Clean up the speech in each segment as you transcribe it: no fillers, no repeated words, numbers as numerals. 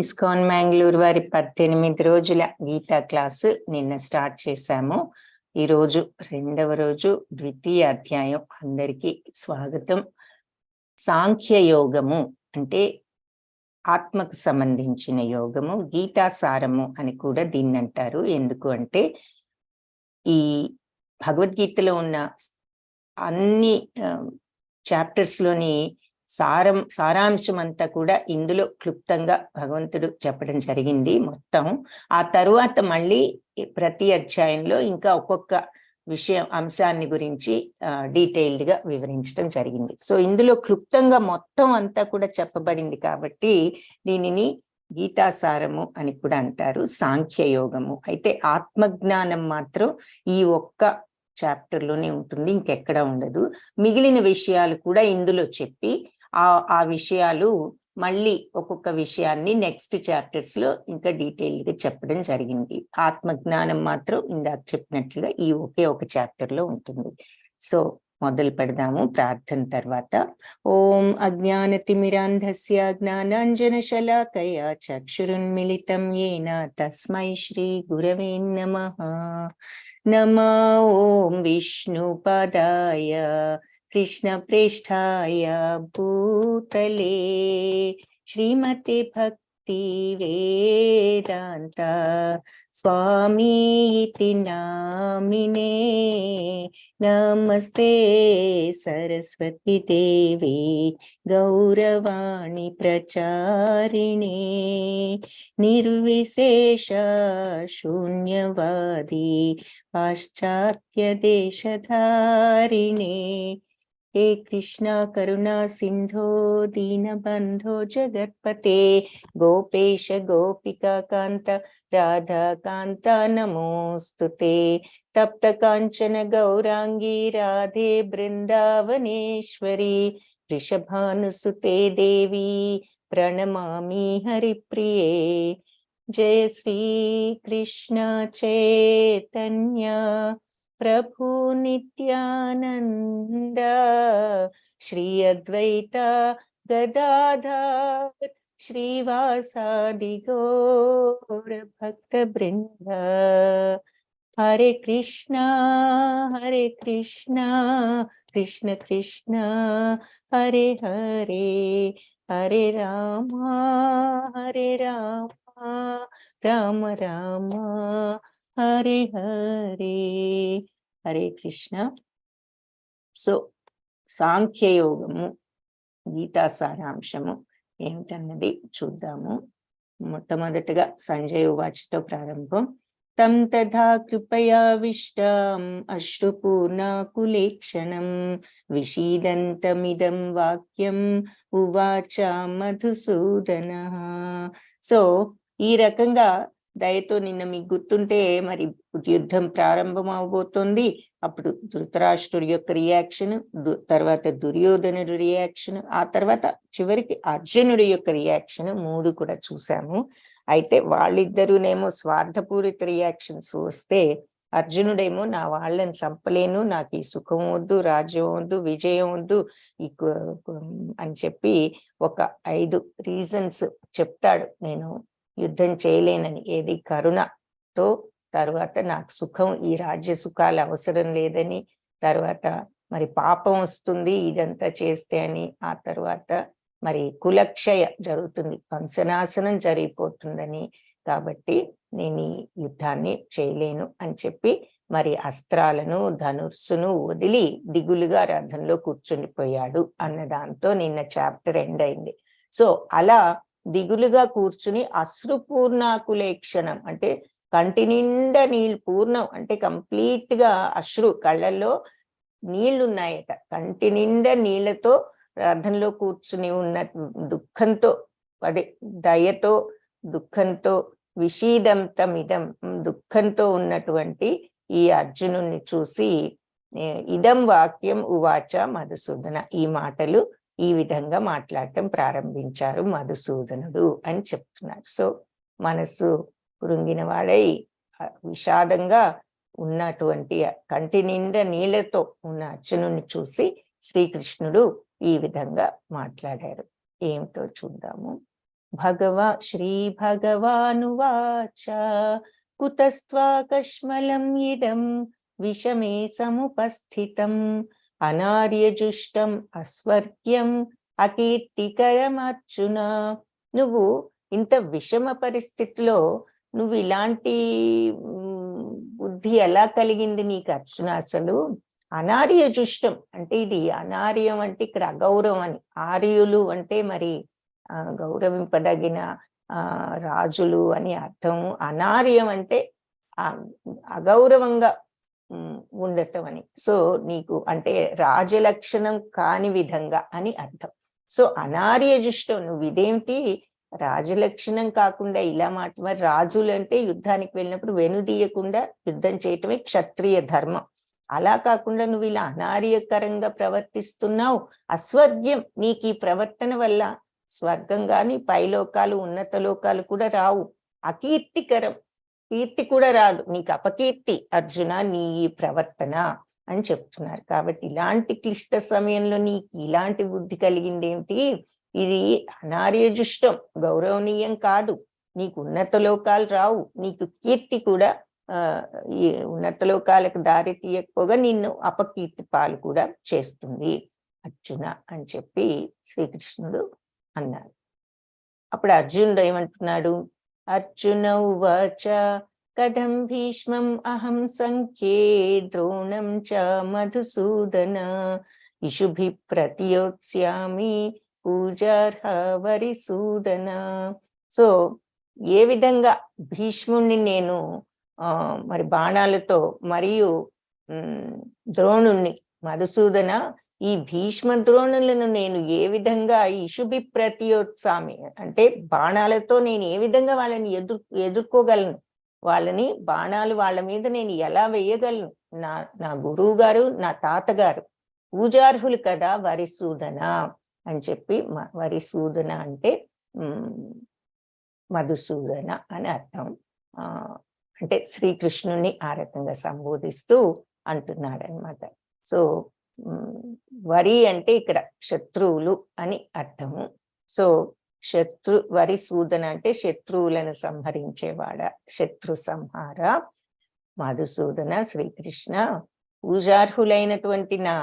ISKCON Mangalore వారి 18 రోజుల Gita class నిన్న స్టార్ట్ చేశాము. ఈరోజు రెండవ రోజు ద్వితీయ అధ్యాయం. అందరికీ స్వాగతం. సాంఖ్య యోగము అంటే ఆత్మకు సంబంధించిన యోగము, గీతాసారము అని కూడా దీన్ని అంటారు. ఎందుకు అంటే ఈ భగవద్గీతలో ఉన్న అన్ని చాప్టర్స్ లోని సారాంశం అంతా కూడా ఇందులో క్లుప్తంగా భగవంతుడు చెప్పడం జరిగింది మొత్తం. ఆ తరువాత మళ్ళీ ప్రతి అధ్యాయంలో ఇంకా ఒక్కొక్క అంశాన్ని గురించి డీటెయిల్డ్ గా వివరించడం జరిగింది. సో ఇందులో క్లుప్తంగా మొత్తం అంతా కూడా చెప్పబడింది కాబట్టి దీనిని గీతాసారము అని కూడా అంటారు, సాంఖ్యయోగము. అయితే ఆత్మజ్ఞానం మాత్రం ఈ ఒక్క చాప్టర్ లోనే ఉంటుంది, ఇంకెక్కడ ఉండదు. మిగిలిన విషయాలు కూడా ఇందులో చెప్పి ఆ విషయాలు మళ్ళీ ఒక్కొక్క విషయాన్ని నెక్స్ట్ చాప్టర్స్ లో ఇంకా డీటెయిల్ గా చెప్పడం జరిగింది. ఆత్మజ్ఞానం మాత్రం ఇందాక చెప్పినట్లుగా ఈ ఒకే ఒక చాప్టర్ లో ఉంటుంది. సో మొదలు పెడదాము ప్రార్థన తర్వాత. ఓం అజ్ఞానతిమిరాంధస్య జ్ఞానాంజన శలాకయా చక్షురున్మిళితం యేన తస్మై శ్రీ గురవే నమః. నమో ఓం విష్ణుపదాయ కృష్ణ ప్రేష్ఠాయ భూతలే శ్రీమతే భక్తి వేదాంత స్వామీతి నామినే. నమస్తే సరస్వతి దేవి గౌరవాణి ప్రచారిణే నిర్విశేష శూన్యవాది పాశ్చాత్య దేశధారిణే. हे कृष्णा करुणा सिंधो दीनबंधो जगत्पते गोपेश गोपिका कांत राधा कांता नमोस्तुते. तप्त कांचन गौरांगी राधे बृंदावनेश्वरी वृषभानुसुते देवी प्रणमामि हरिप्रिये. जय श्री कृष्ण चैतन्य प्रभु नित्यानंद श्री अद्वैता गदाधर श्रीवासादि गौर भक्त वृंद. हरे कृष्णा कृष्ण कृष्ण हरे हरे, हरे राम राम राम हरे हरे. హరే కృష్ణ. సో సాంఖ్యయోగము గీతా సారాంశము ఏమిటన్నది చూద్దాము. మొట్టమొదటిగా సంజయ ఉవాచతో ప్రారంభం. తం తథా కృపయావిష్టాం అశ్రుపూర్ణాకులేక్షణం విషీదంతమిదం వాక్యం ఉవాచ మధుసూదనః. సో ఈ రకంగా దయతో నిన్న మీకు గుర్తుంటే మరి యుద్ధం ప్రారంభం అవబోతోంది. అప్పుడు ధృతరాష్ట్రుడి యొక్క రియాక్షన్, తర్వాత దుర్యోధనుడి రియాక్షన్, ఆ తర్వాత చివరికి అర్జునుడి యొక్క రియాక్షన్, 3 కూడా చూసాము. అయితే వాళ్ళిద్దరూనేమో స్వార్థపూరిత రియాక్షన్స్ వస్తే, అర్జునుడేమో నా వాళ్ళని చంపలేను, నాకు ఈ సుఖం వద్దు, రాజ్యం వద్దు, విజయం వద్దు అని చెప్పి ఒక 5 రీజన్స్ చెప్తాడు, నేను యుద్ధం చేయలేనని. ఏది కరుణతో, తర్వాత నాకు సుఖం, ఈ రాజ్య సుఖాలు అవసరం లేదని, తర్వాత మరి పాపం వస్తుంది ఇదంతా చేస్తే అని, ఆ తర్వాత మరి కులక్షయ జరుగుతుంది, వంశనాశనం జరిగిపోతుందని, కాబట్టి నేను ఈ యుద్ధాన్ని చేయలేను అని చెప్పి మరి అస్త్రాలను ధనుస్సును వదిలి దిగులుగా రథంలో కూర్చుండిపోయాడు అన్న దాంతో నిన్న చాప్టర్ ఎండ్ అయింది. సో అలా దిగులుగా కూర్చుని అశ్రుపూర్ణాకులేక్షణం అంటే కంటి నిండా నీళ్ళు, పూర్ణం అంటే కంప్లీట్ గా అశ్రు, కళ్ళల్లో నీళ్లున్నాయట, కంటి నిండా నీళ్లతో రథంలో కూర్చుని ఉన్న దుఃఖంతో, అదే దయతో దుఃఖంతో, విషీదంతమిదం దుఃఖంతో ఉన్నటువంటి ఈ అర్జునుని చూసి ఇదం వాక్యం ఉవాచ మధుసూదన, ఈ మాటలు ఈ విధంగా మాట్లాడటం ప్రారంభించారు మధుసూదనుడు అని చెప్తున్నారు. సో మనస్సు కృంగిన వాడై విషాదంగా ఉన్నటువంటి కంటి నిండా నీళ్లతో ఉన్న అర్జునుని చూసి శ్రీకృష్ణుడు ఈ విధంగా మాట్లాడారు. ఏమిటో చూద్దాము. శ్రీభగవానువాచ కుతస్త్వాకష్మలం ఇదం విషమే సముపస్థితం అనార్యజుష్టం అస్వర్గ్యం అకీర్తికరమర్జున. నువ్వు ఇంత విషమ పరిస్థితిలో నువ్వు ఇలాంటి బుద్ధి ఎలా కలిగింది నీకు అర్జున? అసలు అనార్యజుష్టం అంటే ఇది అనార్యం అంటే ఇక్కడ అగౌరవం అని, ఆర్యులు అంటే మరి గౌరవింపదగిన రాజులు అని అర్థం. అనార్యం అంటే అగౌరవంగా ఉండటం అని. సో నీకు అంటే రాజలక్షణం కాని విధంగా అని అర్థం. సో అనార్యజుష్టం, నువ్వు ఇదేమిటి రాజలక్షణం కాకుండా ఇలా మాట. మరి రాజులు అంటే యుద్ధానికి వెళ్ళినప్పుడు వెనుదీయకుండా యుద్ధం చేయటమే క్షత్రియ ధర్మం. అలా కాకుండా నువ్వు ఇలా అనార్యకరంగా ప్రవర్తిస్తున్నావు. అస్వర్గ్యం, నీకు ఈ ప్రవర్తన వల్ల స్వర్గం గాని పైలోకాలు ఉన్నత లోకాలు కూడా రావు. అకీర్తికరం, కీర్తి కూడా రాదు, నీకు అపకీర్తి అర్జున నీ ఈ ప్రవర్తన అని చెప్తున్నారు. కాబట్టి ఇలాంటి క్లిష్ట సమయంలో నీకు ఇలాంటి బుద్ధి కలిగింది ఏమిటి? ఇది అనార్యజుష్టం, గౌరవనీయం కాదు. నీకు ఉన్నత లోకాలు రావు, నీకు కీర్తి కూడా ఈ ఉన్నత లోకాలకు దారి తీయకపోగా నిన్ను అపకీర్తి పాలు కూడా చేస్తుంది అర్జున అని చెప్పి శ్రీకృష్ణుడు అన్నాడు. అప్పుడు అర్జునుడు ఏమంటున్నాడు? అర్జున ఉవాచ కథం భీష్మం అహం సంఖ్యే ద్రోణం చ మధుసూదన ఇషుభి ప్రతియోత్స్యామి పూజార్హ వరిసూదన. సో ఏ విధంగా భీష్ముణ్ణి నేను మరి బాణాలతో మరియు ద్రోణుణ్ణి మధుసూదన ఈ భీష్మ ద్రోణులను నేను ఏ విధంగా ఇషుభి ప్రతియోత్సామి అంటే బాణాలతో నేను ఏ విధంగా వాళ్ళని ఎదుర్కోగలను, వాళ్ళని బాణాలు వాళ్ళ మీద నేను ఎలా వేయగలను? నా గురువు గారు, నా తాతగారు పూజార్హులు కదా వరిసూదన అని చెప్పి, వరిసూదన అంటే మధుసూదన అని అర్థం. అంటే శ్రీకృష్ణుని ఆ రకంగా సంబోధిస్తూ అంటున్నాడు అనమాట. సో వరి అంటే ఇక్కడ శత్రువులు అని అర్థము. సో వరిసూదన అంటే శత్రువులను సంహరించేవాడ, శత్రు సంహార. మధుసూదన శ్రీకృష్ణ పూజార్హులైనటువంటి నా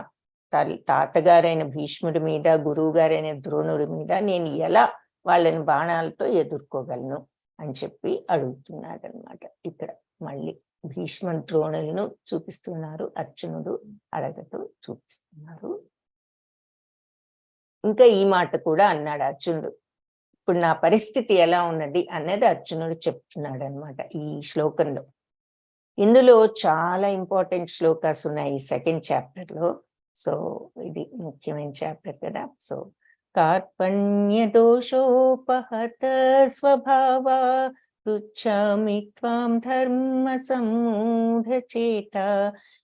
తాతగారైన భీష్ముడి మీద, గురువు గారైన ద్రోణుడి మీద నేను ఎలా వాళ్ళని బాణాలతో ఎదుర్కోగలను అని చెప్పి అడుగుతున్నాడు అనమాట. ఇక్కడ మళ్ళీ భీష్మ ద్రోణులను చూపిస్తున్నారు, అర్జునుడు అడగటం చూపిస్తున్నారు. ఇంకా ఈ మాట కూడా అన్నాడు అర్జునుడు, ఇప్పుడు నా పరిస్థితి ఎలా ఉన్నది అన్నది అర్జునుడు చెప్తున్నాడు అనమాట ఈ శ్లోకంలో. ఇందులో చాలా ఇంపార్టెంట్ శ్లోకాస్ ఉన్నాయి ఈ సెకండ్ చాప్టర్ లో. సో ఇది ముఖ్యమైన చాప్టర్ కదా. సో కార్పణ్య దోషోపహత స్వభావ పృచ్ఛామి త్వాం ధర్మ సమ్మూఢచేత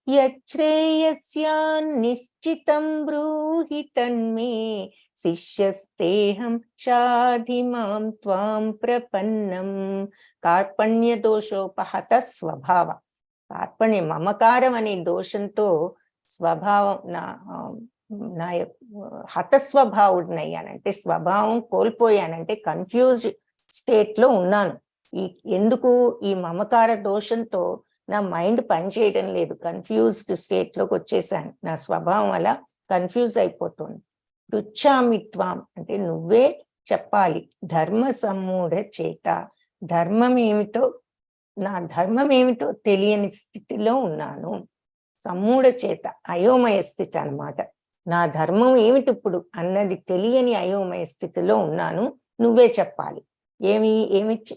యచ్రేయస్యాన్నిశ్చితం బ్రూహి తన్మే శిష్యస్తేహం షాధి మాం త్వాం ప్రపన్నం. కార్పణ్య దోషోపహత స్వభావ, కార్పణ్య మమకారం అనే దోషంతో స్వభావం నా హతస్వభావుడినయ్యానంటే స్వభావం కోల్పోయానంటే కన్ఫ్యూజ్డ్ స్టేట్ లో ఉన్నాను. ఎందుకు ఈ మమకార దోషంతో నా మైండ్ పనిచేయడం లేదు, కన్ఫ్యూజ్డ్ స్టేట్ లోకి వచ్చేసాను, నా స్వభావం అలా కన్ఫ్యూజ్ అయిపోతుంది. పృచ్ఛామిత్వం అంటే నువ్వే చెప్పాలి, ధర్మ సమ్మూఢ చేత, ధర్మం ఏమిటో నా ధర్మం ఏమిటో తెలియని స్థితిలో ఉన్నాను. సమ్మూఢ చేత అయోమయ స్థితి అన్నమాట. నా ధర్మం ఏమిటి ఇప్పుడు అన్నది తెలియని అయోమయ స్థితిలో ఉన్నాను, నువ్వే చెప్పాలి.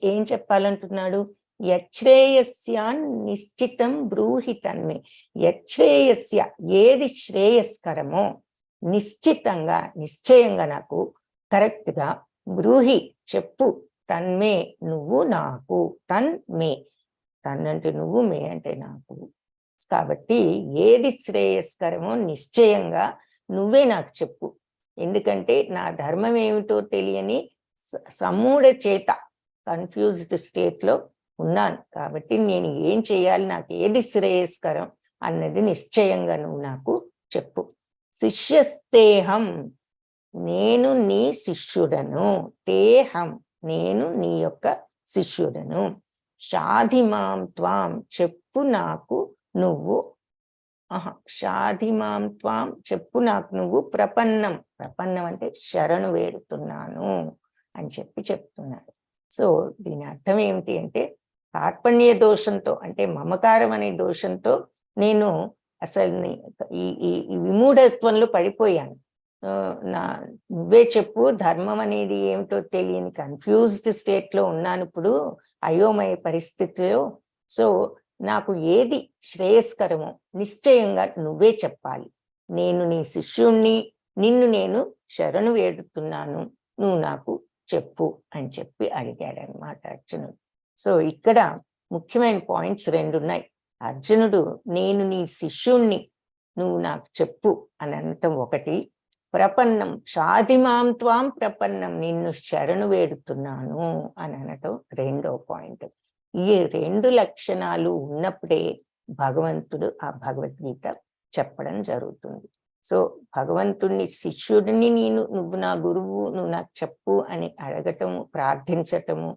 ఏం చెప్పాలంటున్నాడు? యచ్రేయస్యాన్ నిశ్చితం బ్రూహి తన్మే. యచ్రేయస్య ఏది శ్రేయస్కరమో నిశ్చితంగా నిశ్చయంగా నాకు కరెక్ట్ గా బ్రూహి చెప్పు, తన్మే నువ్వు నాకు, తన్మే తన్ అంటే నువ్వు, మే అంటే నాకు. కాబట్టి ఏది శ్రేయస్కరమో నిశ్చయంగా నువ్వే నాకు చెప్పు. ఎందుకంటే నా ధర్మం ఏమిటో తెలియని సమ్మూఢ చేత కన్ఫ్యూజ్డ్ స్టేట్ లో ఉన్నాను. కాబట్టి నేను ఏం చేయాలి, నాకు ఏది శ్రేయస్కరం అన్నది నిశ్చయంగా నువ్వు నాకు చెప్పు. శిష్యస్తేహం నేను నీ శిష్యుడను, తేహం నేను నీ యొక్క శిష్యుడను. షాధిమాం త్వాం చెప్పు నాకు నువ్వు షాధిమాం త్వాం చెప్పు నాకు నువ్వు ప్రపన్నం. ప్రపన్నం అంటే శరణు వేడుతున్నాను అని చెప్తున్నాడు. సో దీని అర్థం ఏమిటి అంటే, కార్పణ్య దోషంతో అంటే మమకారం అనే దోషంతో నేను అసలు ఈ విమూఢత్వంలో పడిపోయాను. నువ్వే చెప్పు, ధర్మం అనేది ఏమిటో తెలియని కన్ఫ్యూజ్డ్ స్టేట్ లో ఉన్నాను ఇప్పుడు, అయోమయ పరిస్థితిలో. సో నాకు ఏది శ్రేయస్కరమో నిశ్చయంగా నువ్వే చెప్పాలి. నేను నీ శిష్యుణ్ణి, నిన్ను నేను శరణు వేడుతున్నాను, నువ్వు నాకు చెప్పు అని చెప్పి అడిగాడనమాట అర్జునుడు. సో ఇక్కడ ముఖ్యమైన పాయింట్స్ 2 ఉన్నాయి. అర్జునుడు నేను నీ శిష్యుణ్ణి, నువ్వు నాకు చెప్పు అని అనటం ఒకటి. ప్రపన్నం షాధిమాం త్వాం ప్రపన్నం, నిన్ను శరణు వేడుతున్నాను అని అనటం రెండో పాయింట్. ఈ 2 లక్షణాలు ఉన్నప్పుడే భగవంతుడు ఆ భగవద్గీత చెప్పడం జరుగుతుంది. సో భగవంతుడిని శిష్యుడిని నువ్వు నా గురువు, నువ్వు నాకు చెప్పు అని అడగటము, ప్రార్థించటము.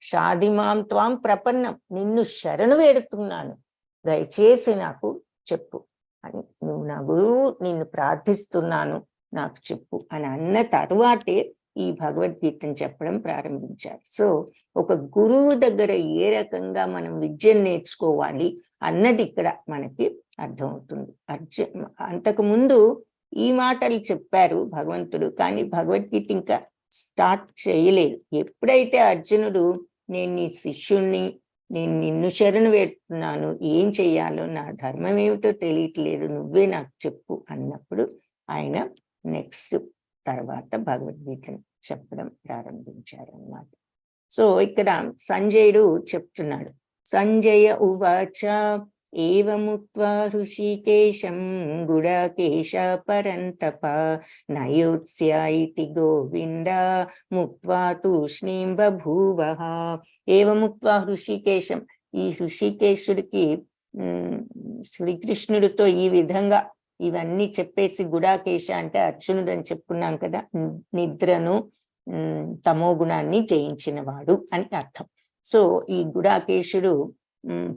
షాధిమాం త్వాం ప్రపన్నం, నిన్ను శరణు వేడుతున్నాను, దయచేసి నాకు చెప్పు అని, నువ్వు నా గురువు, నిన్ను ప్రార్థిస్తున్నాను, నాకు చెప్పు అని అన్న తరువాతే ఈ భగవద్గీతను చెప్పడం ప్రారంభించారు. సో ఒక గురువు దగ్గర ఏ రకంగా మనం విద్యను నేర్చుకోవాలి అన్నది ఇక్కడ మనకి అర్థమవుతుంది. అంతకు ముందు ఈ మాటలు చెప్పారు భగవంతుడు, కానీ భగవద్గీత ఇంకా స్టార్ట్ చేయలేదు. ఎప్పుడైతే అర్జునుడు నేను నీ శిష్యుణ్ణి, నేను నిన్ను శరణు వేడుతున్నాను, ఏం చెయ్యాలో, నా ధర్మం ఏమిటో తెలియట్లేదు, నువ్వే నాకు చెప్పు అన్నప్పుడు ఆయన నెక్స్ట్ తర్వాత భగవద్గీతను చెప్పడం ప్రారంభించారన్నమాట. సో ఇక్కడ సంజయుడు చెప్తున్నాడు. సంజయ ఉవాచ ఏవముక్త్వా హృషీకేశం గుడాకేశ పరంతప నయోత్స్య ఇతి గోవింద ముక్త్వా తూష్ణీం బభూవః. ఏవముక్త్వా హృషీకేశం, ఈ హృషీకేశుడికి శ్రీకృష్ణుడితో ఈ విధంగా ఇవన్నీ చెప్పేసి, గుడాకేశ అంటే అర్జునుడు అని చెప్పుకున్నాం కదా, నిద్రను తమో గుణాన్ని జయించిన వాడు అని అర్థం. సో ఈ గుడాకేశుడు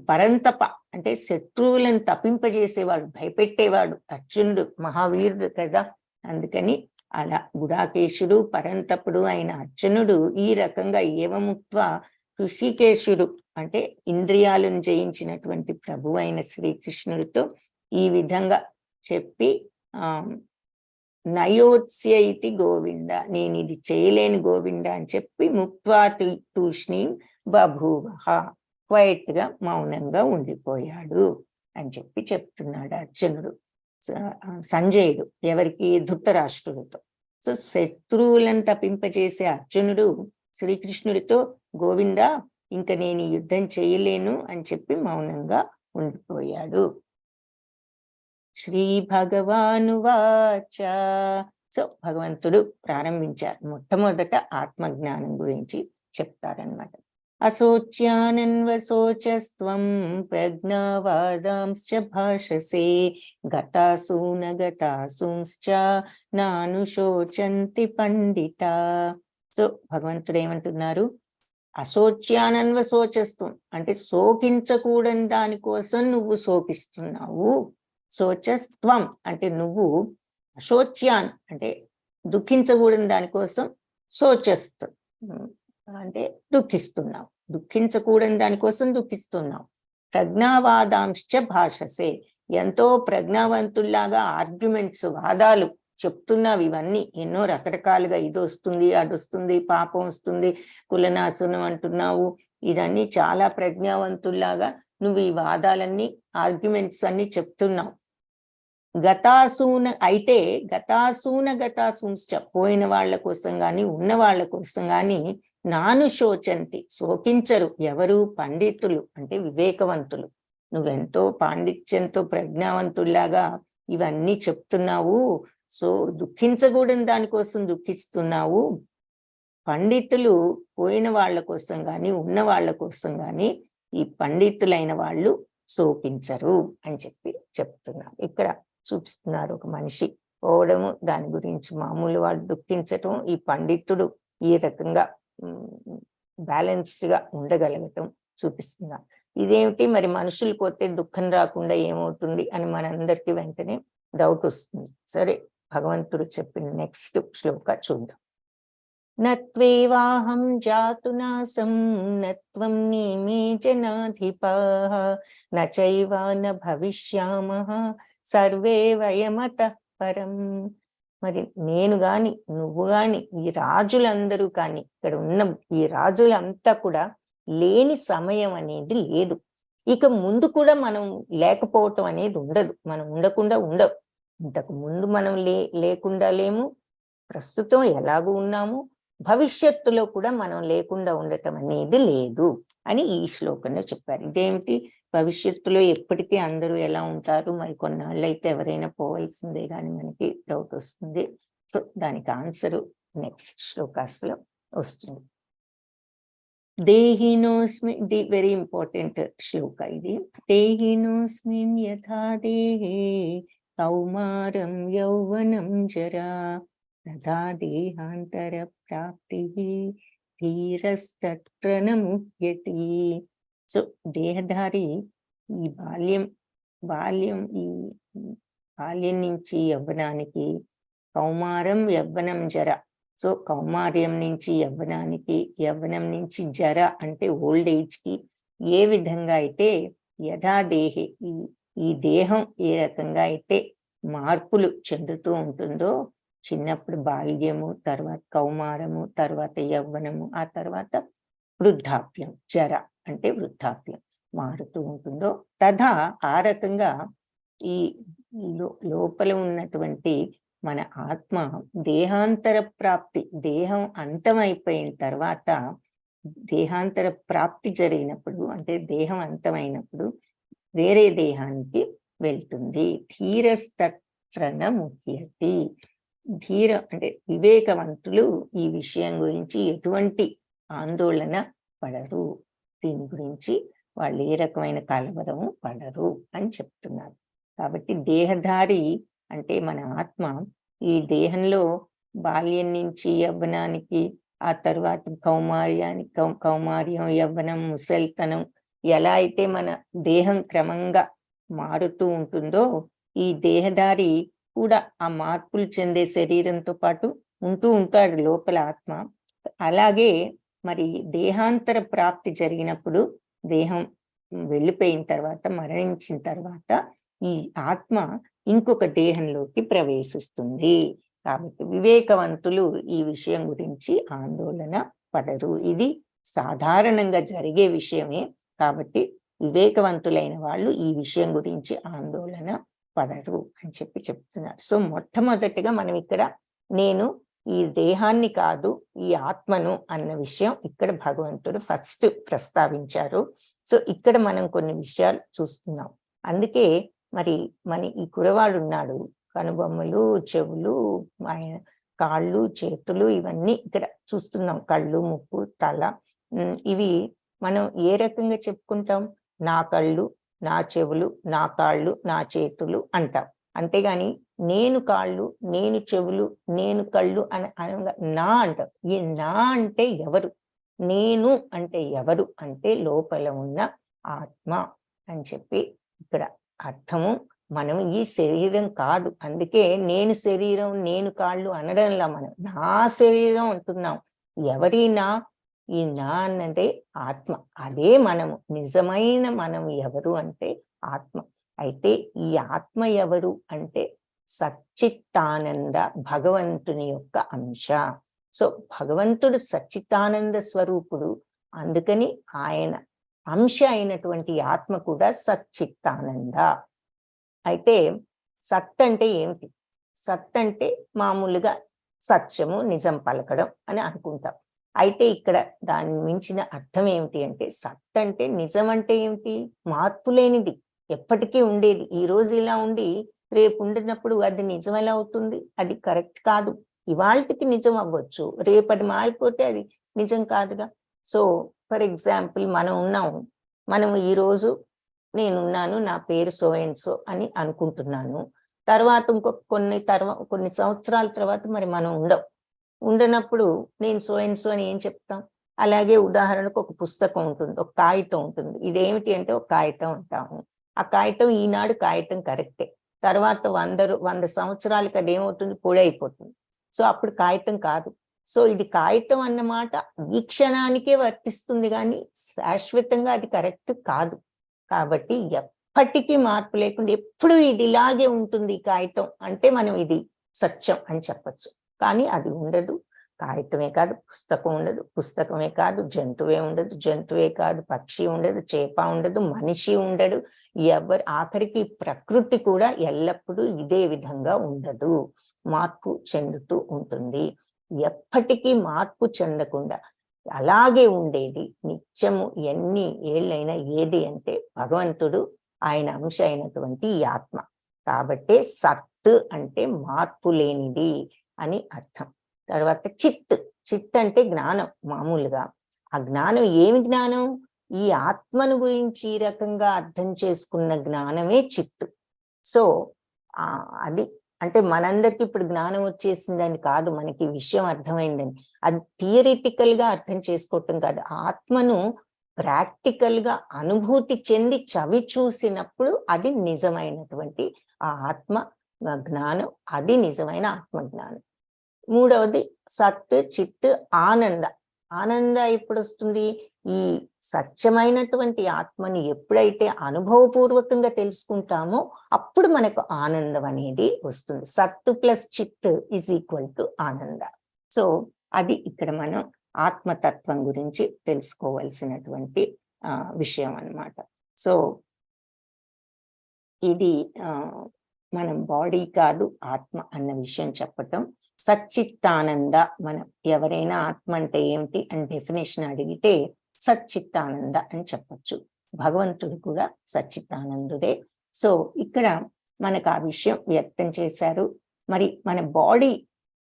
పరంతప అంటే శత్రువులను తప్పింపజేసేవాడు, భయపెట్టేవాడు. అర్జునుడు మహావీరుడు కదా, అందుకని అలా గుడాకేశుడు పరంతపుడు అయిన అర్జునుడు ఈ రకంగా ఏవముక్త్వ హృషీకేశుడు అంటే ఇంద్రియాలను జయించినటువంటి ప్రభు అయిన శ్రీకృష్ణుడితో ఈ విధంగా చెప్పి నయోత్స్య ఇతి గోవింద, నేను ఇది చేయలేని గోవింద అని చెప్పి ముక్త్వా తూష్ణీం బభూవః, క్వైట్ గా మౌనంగా ఉండిపోయాడు అని చెప్పి చెప్తున్నాడు అర్జునుడు, సంజయుడు. ఎవరికి? ధృతరాష్ట్రుడితో. సో శత్రువులను తప్పింపజేసే అర్జునుడు శ్రీకృష్ణుడితో గోవింద ఇంకా నేను యుద్ధం చేయలేను అని చెప్పి మౌనంగా ఉండిపోయాడు. శ్రీ భగవానువాచ. సో భగవంతుడు ప్రారంభించారు. మొట్టమొదట ఆత్మజ్ఞానం గురించి చెప్తారనమాట. అశోచ్యానన్వశోచస్త్వం ప్రజ్ఞావాదాంశ్చ భాషసే గతాసూన గతాసూంశ్చ నానుశోచంతి పండిత. సో భగవంతుడు ఏమంటున్నారు? అశోచ్యానన్వశోచస్త్వం అంటే శోకించకూడని దానికోసం నువ్వు శోకిస్తున్నావు. శోచస్త్వం అంటే నువ్వు, అశోచ్యాన్ అంటే దుఃఖించకూడని దానికోసం శోచస్తు అంటే దుఃఖిస్తున్నావు, దుఃఖించకూడని దానికోసం దుఃఖిస్తున్నావు. ప్రజ్ఞావాదాంశ్చ భాషసే, ఎంతో ప్రజ్ఞావంతుల్లాగా ఆర్గ్యుమెంట్స్, వాదాలు చెప్తున్నావు. ఇవన్నీ ఎన్నో రకరకాలుగా, ఇది వస్తుంది, అది వస్తుంది, పాపం వస్తుంది, కులనాశనం అంటున్నావు. ఇదన్నీ చాలా ప్రజ్ఞావంతుల్లాగా నువ్వు ఈ వాదాలన్నీ, ఆర్గ్యుమెంట్స్ అన్ని చెప్తున్నావు. గతాసూన అయితే గతాసూంశ్చ పోయిన వాళ్ళ కోసం గాని ఉన్న వాళ్ళ కోసం గాని నాను శోచంతి శోకించరు. ఎవరు? పండితులు అంటే వివేకవంతులు. నువ్వెంతో పాండిత్యంతో ప్రజ్ఞావంతుల్లాగా ఇవన్నీ చెప్తున్నావు. సో దుఃఖించకూడని దానికోసం దుఃఖిస్తున్నావు. పండితులు పోయిన వాళ్ళ కోసం గాని ఉన్న వాళ్ళ కోసం గాని ఈ పండితులైన వాళ్ళు శోకించరు అని చెప్పి చెప్తున్నారు. ఇక్కడ చూపిస్తున్నారు ఒక మనిషి పోవడము, దాని గురించి మామూలు వాడు దుఃఖించటం, ఈ పండితుడు ఈ రకంగా బ్యాలెన్స్డ్గా ఉండగలగటం చూపిస్తున్నారు. ఇదేమిటి మరి మనుషులు పోతే దుఃఖం రాకుండా ఏమవుతుంది అని మనందరికీ వెంటనే డౌట్ వస్తుంది. సరే, భగవంతుడు చెప్పిన నెక్స్ట్ శ్లోక చూద్దాం. నత్వేవాహం జాతునాసం నత్వం నేమే జనాధిపాః నచైవ న భవిష్యామః సర్వే వయమతః పరం. మరి నేను గాని నువ్వు గాని ఈ రాజులందరూ కానీ ఇక్కడ ఉన్న ఈ రాజులంతా కూడా లేని సమయం అనేది లేదు. ఇక ముందు కూడా మనం లేకపోవటం అనేది ఉండదు. మనం ఉండకుండా ఉండవు. ఇంతకు ముందు మనం లేకుండా లేము, ప్రస్తుతం ఎలాగూ ఉన్నాము, భవిష్యత్తులో కూడా మనం లేకుండా ఉండటం అనేది లేదు అని ఈ శ్లోకంలో చెప్పారు. ఇదేమిటి, భవిష్యత్తులో ఎప్పటికీ అందరూ ఎలా ఉంటారు, మరి కొన్నాళ్ళు అయితే ఎవరైనా పోవాల్సిందే కానీ మనకి డౌట్ వస్తుంది. సో దానికి ఆన్సరు నెక్స్ట్ శ్లోకాస్లో వస్తుంది. దేహినోస్మిన్, ఇది వెరీ ఇంపార్టెంట్ శ్లోక. ఇది దేహినోస్మిన్ యథా దేహే కౌమారం యౌవనం జరా తథా దేహాంతర ప్రాప్తి ధీరస్తత్ర న ముహ్యతి. సో దేహధారి ఈ బాల్యం నుంచి యవ్వనానికి, కౌమారం యవ్వనం జర. సో కౌమార్యం నుంచి యవ్వనానికి, యవ్వనం నుంచి జర అంటే ఓల్డ్ ఏజ్కి ఏ విధంగా అయితే యథాదేహే ఈ దేహం ఏ రకంగా అయితే మార్పులు చెందుతూ ఉంటుందో, చిన్నప్పుడు బాల్యము, తర్వాత కౌమారము, తర్వాత యవ్వనము, ఆ తర్వాత వృద్ధాప్యం, జర అంటే వృద్ధాప్యం మారుతూ ఉంటుందో, తథా ఆ రకంగా ఈ లోపల ఉన్నటువంటి మన ఆత్మ దేహాంతర ప్రాప్తి, దేహం అంతమైపోయిన తర్వాత దేహాంతర ప్రాప్తి జరిగినప్పుడు, అంటే దేహం అంతమైనప్పుడు వేరే దేహానికి వెళ్తుంది. ధీరస్తత్ర న ముహ్యతి. ధీర అంటే వివేకవంతులు ఈ విషయం గురించి ఎటువంటి ఆందోళన పడరు, దీని గురించి వాళ్ళు ఏ రకమైన కలవరము పడరు అని చెప్తున్నారు. కాబట్టి దేహధారి అంటే మన ఆత్మ ఈ దేహంలో బాల్యం నుంచి యవ్వనానికి, ఆ తర్వాత కౌమార్యం, యవ్వనం, ముసలితనం, ఎలా అయితే మన దేహం క్రమంగా మారుతూ ఉంటుందో, ఈ దేహధారి కూడా ఆ మార్పులు చెందే శరీరంతో పాటు ఉంటూ ఉంటాడు లోపల ఆత్మ. అలాగే మరి దేహాంతర ప్రాప్తి జరిగినప్పుడు, దేహం వెళ్ళిపోయిన తర్వాత, మరణించిన తర్వాత ఈ ఆత్మ ఇంకొక దేహంలోకి ప్రవేశిస్తుంది. కాబట్టి వివేకవంతులు ఈ విషయం గురించి ఆందోళన పడరు. ఇది సాధారణంగా జరిగే విషయమే. కాబట్టి వివేకవంతులైన వాళ్ళు ఈ విషయం గురించి ఆందోళన పడరు అని చెప్తున్నారు. సో మొట్టమొదటిగా మనం ఇక్కడ నేను ఈ దేహాన్ని కాదు, ఈ ఆత్మను అన్న విషయం ఇక్కడ భగవంతుడు ఫస్ట్ ప్రస్తావించారు. సో ఇక్కడ మనం కొన్ని విషయాలు చూస్తున్నాం. అందుకే మరి మన ఈ కురవాడు ఉన్నాడు, కనుబొమ్మలు, చెవులు, కాళ్ళు, చేతులు, ఇవన్నీ ఇక్కడ చూస్తున్నాం. కళ్ళు, ముక్కు, తల, ఇవి మనం ఏ రకంగా చెప్పుకుంటాం? నా కళ్ళు, నా చెవులు, నా కాళ్ళు, నా చేతులు అంటాం. అంతేగాని నేను కాళ్ళు, నేను చెవులు, నేను కళ్ళు అని నా అంటాం. ఈ నా అంటే ఎవరు? నేను అంటే ఎవరు అంటే లోపల ఉన్న ఆత్మ అని చెప్పి ఇక్కడ అర్థము. మనం ఈ శరీరం కాదు. అందుకే నేను శరీరం, నేను కాళ్ళు అనడంలా మనం నా శరీరం అంటున్నాం. ఎవరి నా? ఈ నా అంటే ఆత్మ. అదే మనము. నిజమైన మనం ఎవరు అంటే ఆత్మ. అయితే ఈ ఆత్మ ఎవరు అంటే సచ్చిత్తానంద, భగవంతుని యొక్క అంశ. సో భగవంతుడు సచ్చిత్తానంద స్వరూపుడు. అందుకని ఆయన అంశ అయినటువంటి ఆత్మ కూడా సచ్చిత్తానంద. అయితే సత్ అంటే ఏమిటి? సత్ అంటే మామూలుగా సత్యము, నిజం పలకడం అని అనుకుంటాం. అయితే ఇక్కడ దాని మించిన అర్థం ఏమిటి అంటే, సత్ అంటే నిజం అంటే ఏమిటి? మార్పు లేనిది, ఎప్పటికీ ఉండేది. ఈ రోజు ఇలా ఉండి రేపు ఉండినప్పుడు అది నిజం ఎలా అవుతుంది? అది కరెక్ట్ కాదు. ఇవాళకి నిజం అవ్వచ్చు, రేపు అది మారిపోతే అది నిజం కాదుగా. సో ఫర్ ఎగ్జాంపుల్ మనం ఉన్నాము, మనం ఈరోజు నేనున్నాను, నా పేరు సో అండ్ సో అని అనుకుంటున్నాను. తర్వాత ఇంకొక కొన్ని సంవత్సరాల తర్వాత మరి మనం ఉండవు. ఉండనప్పుడు నేను సో అండ్ సో అని ఏం చెప్తాం? అలాగే ఉదాహరణకు ఒక పుస్తకం ఉంటుంది, ఒక కాగితం ఉంటుంది. ఇదేమిటి అంటే ఒక కాగితం అంటాము. ఆ కాగితం ఈనాడు కాగితం కరెక్టే. తర్వాత 100 సంవత్సరాలకి అదేమవుతుంది? పొడి అయిపోతుంది. సో అప్పుడు కాగితం కాదు. సో ఇది కాగితం అన్నమాట ఈ క్షణానికే వర్తిస్తుంది గానీ శాశ్వతంగా అది కరెక్ట్ కాదు. కాబట్టి ఎప్పటికీ మార్పు లేకుండా ఎప్పుడు ఇది ఇలాగే ఉంటుంది ఈ కాగితం అంటే మనం ఇది సత్యం అని చెప్పొచ్చు. కానీ అది ఉండదు. కాగితమే కాదు, పుస్తకం ఉండదు, పుస్తకమే కాదు, జంతువే ఉండదు, జంతువే కాదు, పక్షి ఉండదు, చేప ఉండదు, మనిషి ఉండడు. ఆఖరికి ప్రకృతి కూడా ఎల్లప్పుడూ ఇదే విధంగా ఉండదు, మార్పు చెందుతూ ఉంటుంది. ఎప్పటికీ మార్పు చెందకుండా అలాగే ఉండేది నిత్యము ఎన్ని ఏళ్ళైనా ఏది అంటే భగవంతుడు, ఆయన అంశ అయినటువంటి ఈ ఆత్మ. కాబట్టే సత్ అంటే మార్పు లేనిది అని అర్థం. తర్వాత చిత్ అంటే జ్ఞానం. మామూలుగా ఆ జ్ఞానం ఏమి జ్ఞానం? ఈ ఆత్మను గురించి ఈ రకంగా అర్థం చేసుకున్న జ్ఞానమే చిత్తు. సో అది అంటే మనందరికి ఇప్పుడు జ్ఞానం వచ్చేసిందని కాదు, మనకి విషయం అర్థమైందని. అది థియరిటికల్ గా అర్థం చేసుకోవటం కాదు, ఆత్మను ప్రాక్టికల్ గా అనుభూతి చెంది చవి చూసినప్పుడు అది నిజమైనటువంటి ఆ ఆత్మ జ్ఞానం, అది నిజమైన ఆత్మ జ్ఞానం. మూడవది సత్ చిత్ ఆనంద. ఆనంద ఎప్పుడు వస్తుంది? ఈ సత్యమైనటువంటి ఆత్మని ఎప్పుడైతే అనుభవపూర్వకంగా తెలుసుకుంటామో అప్పుడు మనకు ఆనందం అనేది వస్తుంది. సత్ ప్లస్ చిత్ ఈజ్ ఈక్వల్ టు ఆనంద. సో అది ఇక్కడ మనం ఆత్మతత్వం గురించి తెలుసుకోవాల్సినటువంటి విషయం అన్నమాట. సో ఇది మనం బాడీ కాదు ఆత్మ అన్న విషయం చెప్పటం. సచ్చిత్తానంద, మనం ఎవరైనా ఆత్మ అంటే ఏమిటి అని డెఫినేషన్ అడిగితే సచ్చిత్తానంద అని చెప్పచ్చు. భగవంతుడు కూడా సచ్చిత్తానందుడే. సో ఇక్కడ మనకు ఆ విషయం వ్యక్తం చేశారు. మరి మన బాడీ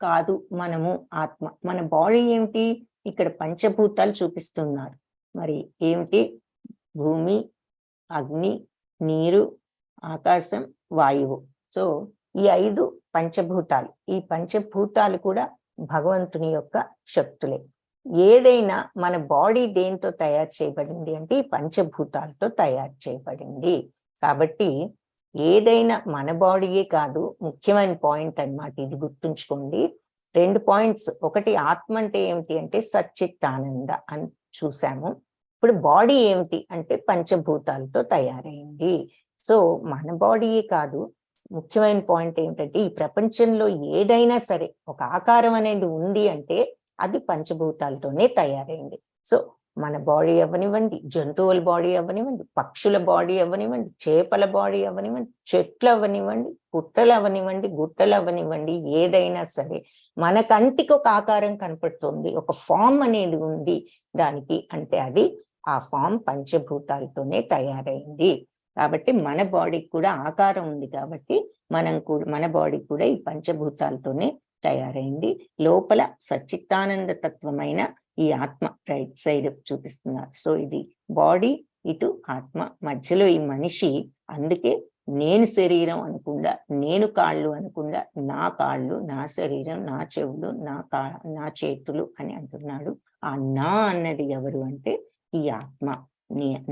కాదు మనము ఆత్మ. మన బాడీ ఏమిటి? ఇక్కడ పంచభూతాలు చూపిస్తున్నారు. మరి ఏమిటి? భూమి, అగ్ని, నీరు, ఆకాశం, వాయువు. సో ఈ 5 పంచభూతాలు. ఈ పంచభూతాలు కూడా భగవంతుని యొక్క శక్తులే. ఏదైనా మన బాడీ దేంతో తయారు చేయబడింది అంటే ఈ పంచభూతాలతో తయారు చేయబడింది. కాబట్టి ఏదైనా మన బాడీయే కాదు, ముఖ్యమైన పాయింట్ అన్నమాట ఇది, గుర్తుంచుకోండి. 2 పాయింట్స్. ఒకటి ఆత్మ అంటే ఏమిటి అంటే సచ్చిత్తానంద అని చూసాము. ఇప్పుడు బాడీ ఏమిటి అంటే పంచభూతాలతో తయారైంది. సో మన బాడీయే కాదు, ముఖ్యమైన పాయింట్ ఏంటంటే ఈ ప్రపంచంలో ఏదైనా సరే ఒక ఆకారం అనేది ఉంది అంటే అది పంచభూతాలతోనే తయారైంది. సో మన బాడీ అవ్వనివ్వండి, జంతువుల బాడీ అవ్వనివ్వండి, పక్షుల బాడీ అవ్వనివ్వండి, చేపల బాడీ అవ్వనివ్వండి, చెట్లు అవ్వనివ్వండి, పుట్టలు అవ్వనివ్వండి, గుట్టలు అవ్వనివ్వండి, ఏదైనా సరే మన కంటికి ఒక ఆకారం కనపడుతుంది, ఒక ఫామ్ అనేది ఉంది దానికి అంటే అది ఆ ఫామ్ పంచభూతాలతోనే తయారైంది. కాబట్టి మన బాడీకి కూడా ఆకారం ఉంది కాబట్టి మన బాడీ కూడా ఈ పంచభూతాలతోనే తయారైంది. లోపల సచ్చిత్తానంద తత్వమైన ఈ ఆత్మ రైట్ సైడ్ చూపిస్తున్నారు. సో ఇది బాడీ, ఇటు ఆత్మ, మధ్యలో ఈ మనిషి. అందుకే నేను శరీరం అనకుండా, నేను కాళ్ళు అనకుండా నా కాళ్ళు, నా శరీరం, నా చెవులు, నా చేతులు అని అంటున్నాడు. ఆ నా అన్నది ఎవరు అంటే ఈ ఆత్మ.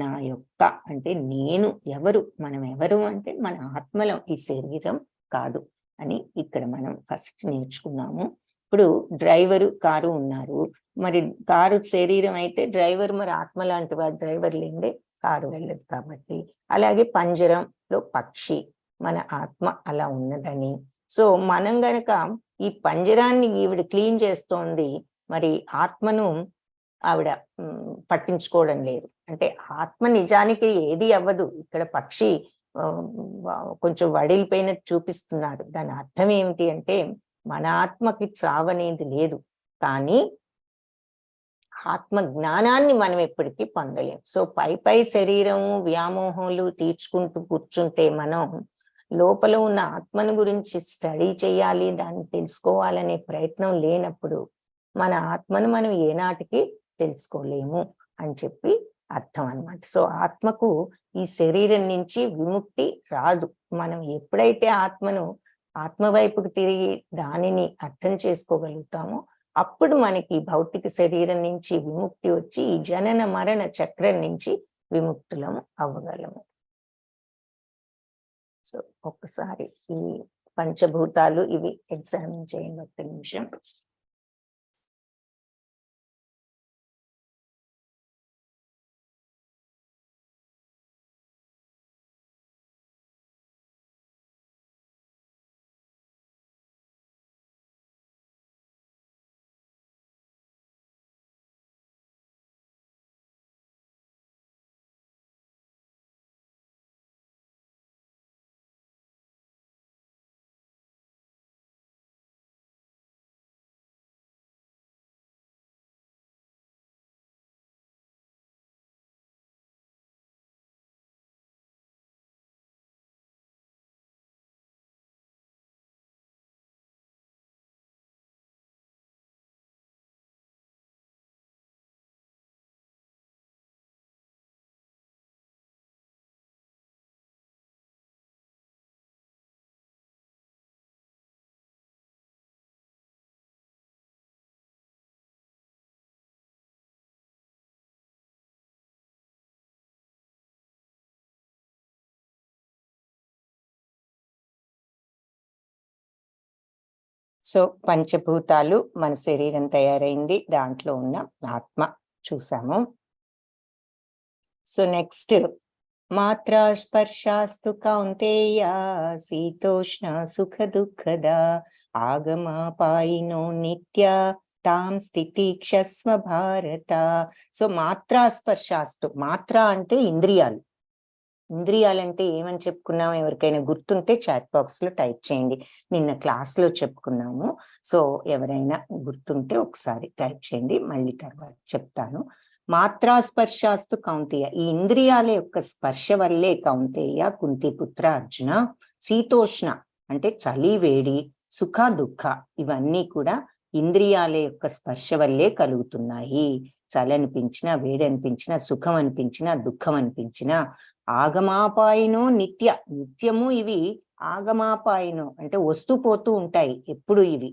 నా యొక్క అంటే నేను ఎవరు, మనం ఎవరు అంటే మన ఆత్మలో, ఈ శరీరం కాదు అని ఇక్కడ మనం ఫస్ట్ నేర్చుకున్నాము. ఇప్పుడు డ్రైవరు, కారు ఉన్నారు. మరి కారు శరీరం అయితే డ్రైవర్ మరి ఆత్మ లాంటి వాడు, డ్రైవర్ లేదే కారు వెళ్ళదు కాబట్టి. అలాగే పంజరంలో పక్షి, మన ఆత్మ అలా ఉన్నదని. సో మనం గనక ఈ పంజరాన్ని ఈవిడ క్లీన్ చేస్తోంది, మరి ఆత్మను ఆవిడ పట్టించుకోవడం లేదు. అంటే ఆత్మ నిజానికి ఏది అవ్వదు. ఇక్కడ పక్షి కొంచెం వడిలిపోయినట్టు చూపిస్తున్నారు. దాని అర్థం ఏమిటి అంటే మన ఆత్మకి చావనేది లేదు, కానీ ఆత్మ జ్ఞానాన్ని మనం ఎప్పటికీ పొందలేం. సో పై శరీరము వ్యామోహాలు తీర్చుకుంటూ కూర్చుంటే మనం లోపల ఉన్న ఆత్మను గురించి స్టడీ చేయాలి, దాన్ని తెలుసుకోవాలనే ప్రయత్నం లేనప్పుడు మన ఆత్మను మనం ఏనాటికి తెలుసుకోలేము అని చెప్పి అర్థం అన్నమాట. సో ఆత్మకు ఈ శరీరం నుంచి విముక్తి రాదు. మనం ఎప్పుడైతే ఆత్మ వైపుకు తిరిగి దానిని అర్థం చేసుకోగలుగుతామో అప్పుడు మనకి భౌతిక శరీరం నుంచి విముక్తి వచ్చి ఈ జనన మరణ చక్రం నుంచి విముక్తులం అవ్వగలము. సో ఒక్కసారి ఈ పంచభూతాలు ఇవి ఎగ్జామిన్ చేయండి ఒక్క నిమిషం. సో పంచభూతాలు మన శరీరం తయారైంది, దాంట్లో ఉన్న ఆత్మ చూసాము. సో నెక్స్ట్ మాత్రా స్పర్శాస్తు కౌంతేయ శీతోష్ణ సుఖ దుఃఖద ఆగమాపాయినో నిత్య తాం స్థితి క్షస్వ భారత. సో మాత్రా స్పర్శాస్తు, మాత్ర అంటే ఇంద్రియాలు. ఇంద్రియాలంటే ఏమని చెప్పుకున్నాం? ఎవరికైనా గుర్తుంటే చాట్ బాక్స్ లో టైప్ చేయండి. నిన్న క్లాస్ లో చెప్పుకున్నాము. సో ఎవరైనా గుర్తుంటే ఒకసారి టైప్ చేయండి, మళ్ళీ తర్వాత చెప్తాను. మాత్రా స్పర్శాస్తు కౌంతేయ, ఈ ఇంద్రియాల యొక్క స్పర్శ వల్లే కౌంతేయ కుంతిపుత్ర అర్జున శీతోష్ణ అంటే చలి వేడి, సుఖ దుఃఖ ఇవన్నీ కూడా ఇంద్రియాల యొక్క స్పర్శ వల్లే కలుగుతున్నాయి. చలి అనిపించినా, వేడి అనిపించినా, సుఖం అనిపించినా, దుఃఖం అనిపించినా, ఆగమాపాయినో నిత్య, నిత్యము ఇవి ఆగమాపాయినో అంటే వస్తూ పోతూ ఉంటాయి ఎప్పుడు ఇవి.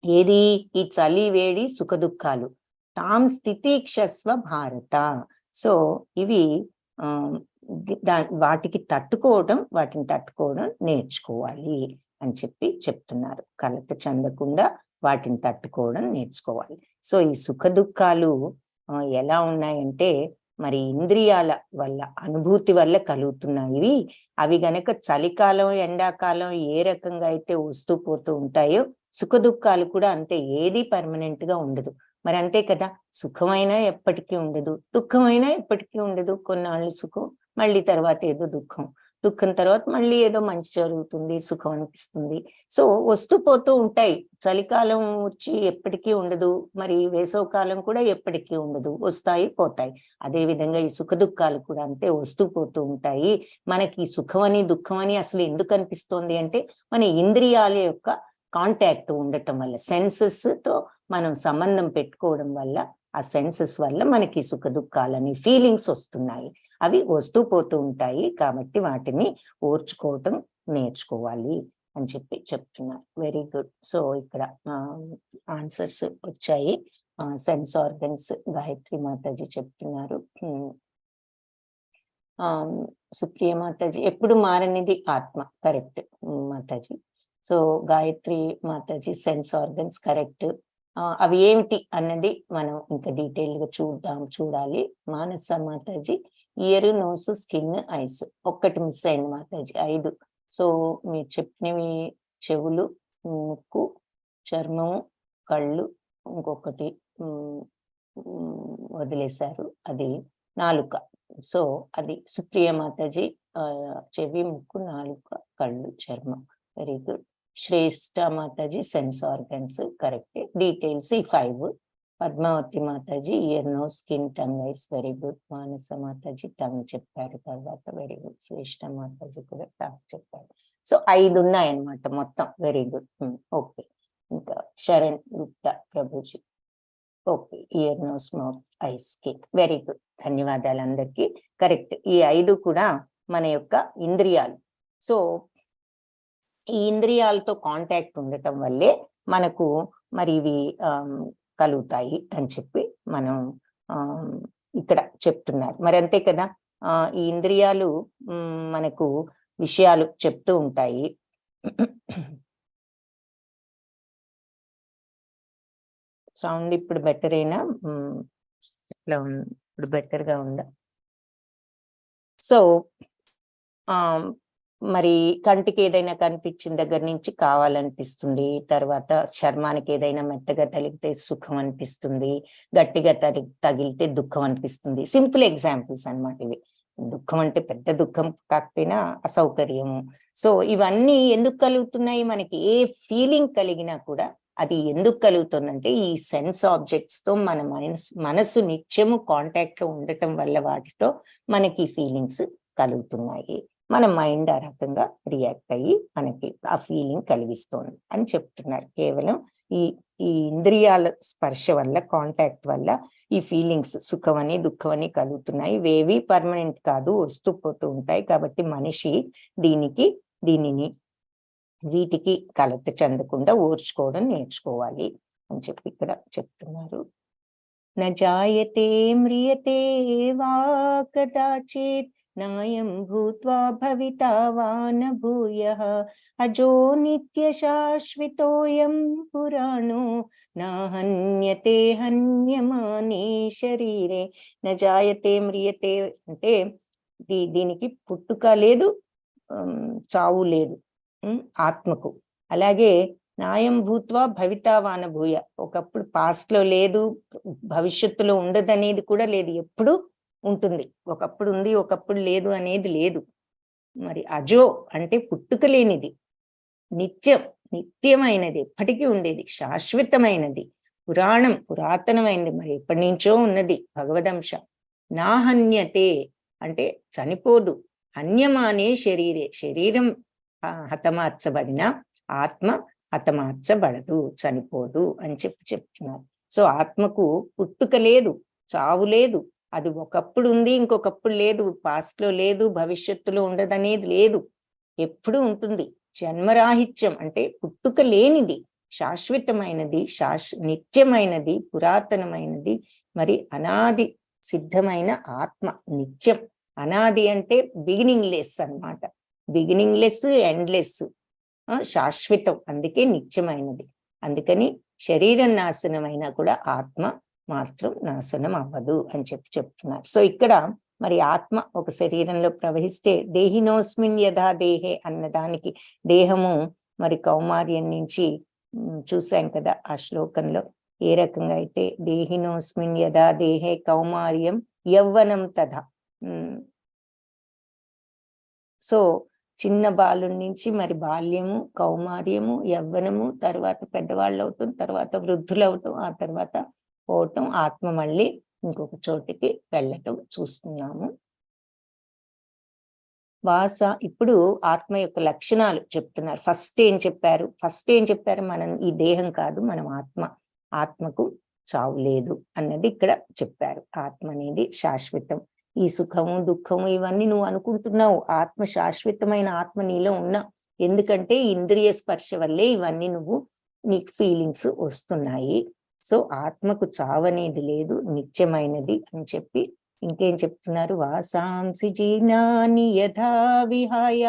ఏది? ఈ చలి వేడి సుఖ దుఃఖాలు. తాం స్థితి క్షస్వ భారత. సో ఇవి వాటిని తట్టుకోవడం నేర్చుకోవాలి అని చెప్తున్నారు. కలత చెందకుండా వాటిని తట్టుకోవడం నేర్చుకోవాలి. సో ఈ సుఖ దుఃఖాలు ఎలా ఉన్నాయంటే మరి ఇంద్రియాల వల్ల, అనుభూతి వల్ల కలుగుతున్నాయి. అవి గనక చలికాలం ఎండాకాలం ఏ రకంగా అయితే వస్తూ పోతూ ఉంటాయో సుఖ దుఃఖాలు కూడా అంతే, ఏది పర్మనెంట్ గా ఉండదు. మరి అంతే కదా, సుఖమైనా ఎప్పటికీ ఉండదు, దుఃఖమైనా ఎప్పటికీ ఉండదు. కొన్నాళ్ళు సుఖం, మళ్ళీ తర్వాత ఏదో దుఃఖం, దుఃఖం తర్వాత మళ్ళీ ఏదో మంచి జరుగుతుంది, సుఖం అనిపిస్తుంది. సో వస్తూ పోతూ ఉంటాయి. చలికాలం వచ్చి ఎప్పటికీ ఉండదు, మరి వేసవకాలం కూడా ఎప్పటికీ ఉండదు, వస్తాయి పోతాయి. అదే విధంగా ఈ సుఖ దుఃఖాలు కూడా అంతే, వస్తూ పోతూ ఉంటాయి. మనకి సుఖం అని దుఃఖం అని అసలు ఎందుకు అనిపిస్తోంది అంటే మన ఇంద్రియాల యొక్క కాంటాక్ట్ ఉండటం వల్ల, సెన్సెస్ తో మనం సంబంధం పెట్టుకోవడం వల్ల, ఆ సెన్సెస్ వల్ల మనకి సుఖ దుఃఖాలని ఫీలింగ్స్ వస్తున్నాయి. అవి వస్తూ పోతూ ఉంటాయి కాబట్టి వాటిని ఓర్చుకోవటం నేర్చుకోవాలి అని చెప్తున్నారు. Very good. సో ఇక్కడ ఆన్సర్స్ వచ్చాయి. సెన్స్ ఆర్గన్స్ గాయత్రి మాతాజీ చెప్తున్నారు. సుప్రియ మాతాజీ ఎప్పుడు మారనిది ఆత్మ, correct Mataji. So Gayatri Mataji sense organs correct. అవి ఏమిటి అన్నది మనం ఇంకా డీటెయిల్ గా చూడాలి. Manasa Mataji ear, nose, skin, eyes ఒక్కటి మిస్ అయింది మాతాజీ, 5. సో మీరు చెప్పినవి చెవులు, ముక్కు, చర్మము, కళ్ళు, ఇంకొకటి వదిలేశారు, అది నాలుక. సో అది సుప్రియ మాతాజీ చెవి, ముక్కు, నాలుక, కళ్ళు, చర్మం. Very good. Shreshta Mataji sense organs correct. Details ఈ 5. Padmavati Mataji ear, nose, skin, tongue, eyes. Very good. Manasa Mataji tongue చెప్పారు తర్వాత. Very good. శ్రేష్ఠ మాతాజీ కూడా టంగ్ చెప్పారు. సో 5 ఉన్నాయన్నమాట మొత్తం. Very good. ఓకే. ఇంకా Sharan Gupta Prabhuji okay, ear, nose, mouth, eyes, skin. Very good. ధన్యవాదాలు అందరికీ. కరెక్ట్. ఈ 5 కూడా మన యొక్క ఇంద్రియాలు. సో ఈ ఇంద్రియాలతో కాంటాక్ట్ ఉండటం వల్లే మనకు మరి ఇవి కలుగుతాయి అని చెప్పి మనం ఇక్కడ చెప్తున్నారు. మరి అంతే కదా, ఈ ఇంద్రియాలు మనకు విషయాలు చెప్తూ ఉంటాయి. సౌండ్ ఇప్పుడు బెటరేనా? ఇట్లా ఇప్పుడు బెటర్గా ఉందా? సో మరి కంటికి ఏదైనా కనిపించిన దగ్గర నుంచి కావాలనిపిస్తుంది, తర్వాత చర్మానికి ఏదైనా మెత్తగా తగిలితే సుఖం అనిపిస్తుంది, గట్టిగా తగిలితే దుఃఖం అనిపిస్తుంది. సింపుల్ ఎగ్జాంపుల్స్ అన్నమాట ఇవి. దుఃఖం అంటే పెద్ద దుఃఖం కాకపోయినా అసౌకర్యము. సో ఇవన్నీ ఎందుకు కలుగుతున్నాయి? మనకి ఏ ఫీలింగ్ కలిగినా కూడా అది ఎందుకు కలుగుతుందంటే ఈ సెన్స్ ఆబ్జెక్ట్స్ తో మన మనసు నిత్యము కాంటాక్ట్ లో ఉండటం వల్ల వాటితో మనకి ఫీలింగ్స్ కలుగుతున్నాయి. మన మైండ్ ఆ రకంగా రియాక్ట్ అయ్యి మనకి ఆ ఫీలింగ్ కలిగిస్తోంది అని చెప్తున్నారు. కేవలం ఈ ఇంద్రియాల స్పర్శ వల్ల, కాంటాక్ట్ వల్ల ఈ ఫీలింగ్స్ సుఖం అని దుఃఖం అని కలుగుతున్నాయి. ఇవేవి పర్మనెంట్ కాదు, వస్తూ పోతూ ఉంటాయి. కాబట్టి మనిషి దీనిని వీటికి కలత చెందకుండా ఓర్చుకోవడం నేర్చుకోవాలి అని చెప్పి ఇక్కడ చెప్తున్నారు. నజాయతే మ్రియతే వా కదాచిత్ నాయం భూత్వా భవితా వా న భూయః అజో నిత్య శాశ్వతోయం పురాణో నా హన్యతే హన్యమానే శరీరే. నజాయతే మ్రియతే అంటే దీనికి పుట్టుక లేదు, చావు లేదు ఆత్మకు. అలాగే నాయం భూత్వా భవితావాన భూయ, ఒకప్పుడు పాస్ట్ లో లేదు, భవిష్యత్తులో ఉండదనేది కూడా లేదు, ఎప్పుడు ఉంటుంది. ఒకప్పుడు ఉంది, ఒకప్పుడు లేదు అనేది లేదు. మరి అజో అంటే పుట్టుక లేనిది, నిత్యమైనది, ఎప్పటికీ ఉండేది, శాశ్వతమైనది, పురాతనమైనది, మరి ఎప్పటి నుంచో ఉన్నది భగవదంశ. నా హన్యతే అంటే చనిపోదు, హన్యమానే శరీరే, శరీరం హతమార్చబడిన ఆత్మ హతమార్చబడదు, చనిపోదు అని చెప్తున్నారు. సో ఆత్మకు పుట్టుక లేదు, చావు లేదు, అది ఒకప్పుడు ఉంది, ఇంకొకప్పుడు లేదు, పాస్ట్ లో లేదు, భవిష్యత్తులో ఉండదనేది లేదు, ఎప్పుడు ఉంటుంది. జన్మరాహిత్యం అంటే పుట్టుక లేనిది, శాశ్వతమైనది, నిత్యమైనది, పురాతనమైనది, మరి అనాది సిద్ధమైన ఆత్మ నిత్యం. అనాది అంటే బిగినింగ్ లెస్ అన్నమాట, బిగినింగ్ లెస్, ఎండ్లెస్, శాశ్వతం, అందుకే నిత్యమైనది. అందుకని శరీరం నాశనమైనా కూడా ఆత్మ మాత్రం నాశనం అవ్వదు అని చెప్తున్నారు. సో ఇక్కడ మరి ఆత్మ ఒక శరీరంలో ప్రవహిస్తే దేహినోస్మిన్ యథా దేహే అన్నదానికి, దేహము మరి కౌమార్యం నుంచి చూసాం కదా ఆ శ్లోకంలో, ఏ రకంగా అయితే దేహినోస్మిన్ యథా దేహే కౌమార్యం యవ్వనం తథా. సో చిన్న బాలు నుంచి మరి బాల్యము, కౌమార్యము, యవ్వనము, తర్వాత పెద్దవాళ్ళు అవుతాం, తర్వాత వృద్ధులు అవుతాం, ఆ తర్వాత పోవటం, ఆత్మ మళ్ళీ ఇంకొక చోటికి వెళ్ళటం చూస్తున్నాము. ఇప్పుడు ఆత్మ యొక్క లక్షణాలు చెప్తున్నారు. ఫస్ట్ ఏం చెప్పారు? మనం ఈ దేహం కాదు, మనం ఆత్మకు చావు లేదు అన్నది ఇక్కడ చెప్పారు. ఆత్మ అనేది శాశ్వతం. ఈ సుఖము దుఃఖము ఇవన్నీ నువ్వు అనుకుంటున్నావు, ఆత్మ శాశ్వతమైన ఆత్మ నీలో ఉన్నా, ఎందుకంటే ఇంద్రియ స్పర్శ వల్లే ఇవన్నీ నీకు ఫీలింగ్స్ వస్తున్నాయి. సో ఆత్మకు చావనేది లేదు, నిత్యమైనది అని చెప్పి ఇంకేం చెప్తున్నారు? వాసాంసి జీర్ణాని యథా విహాయ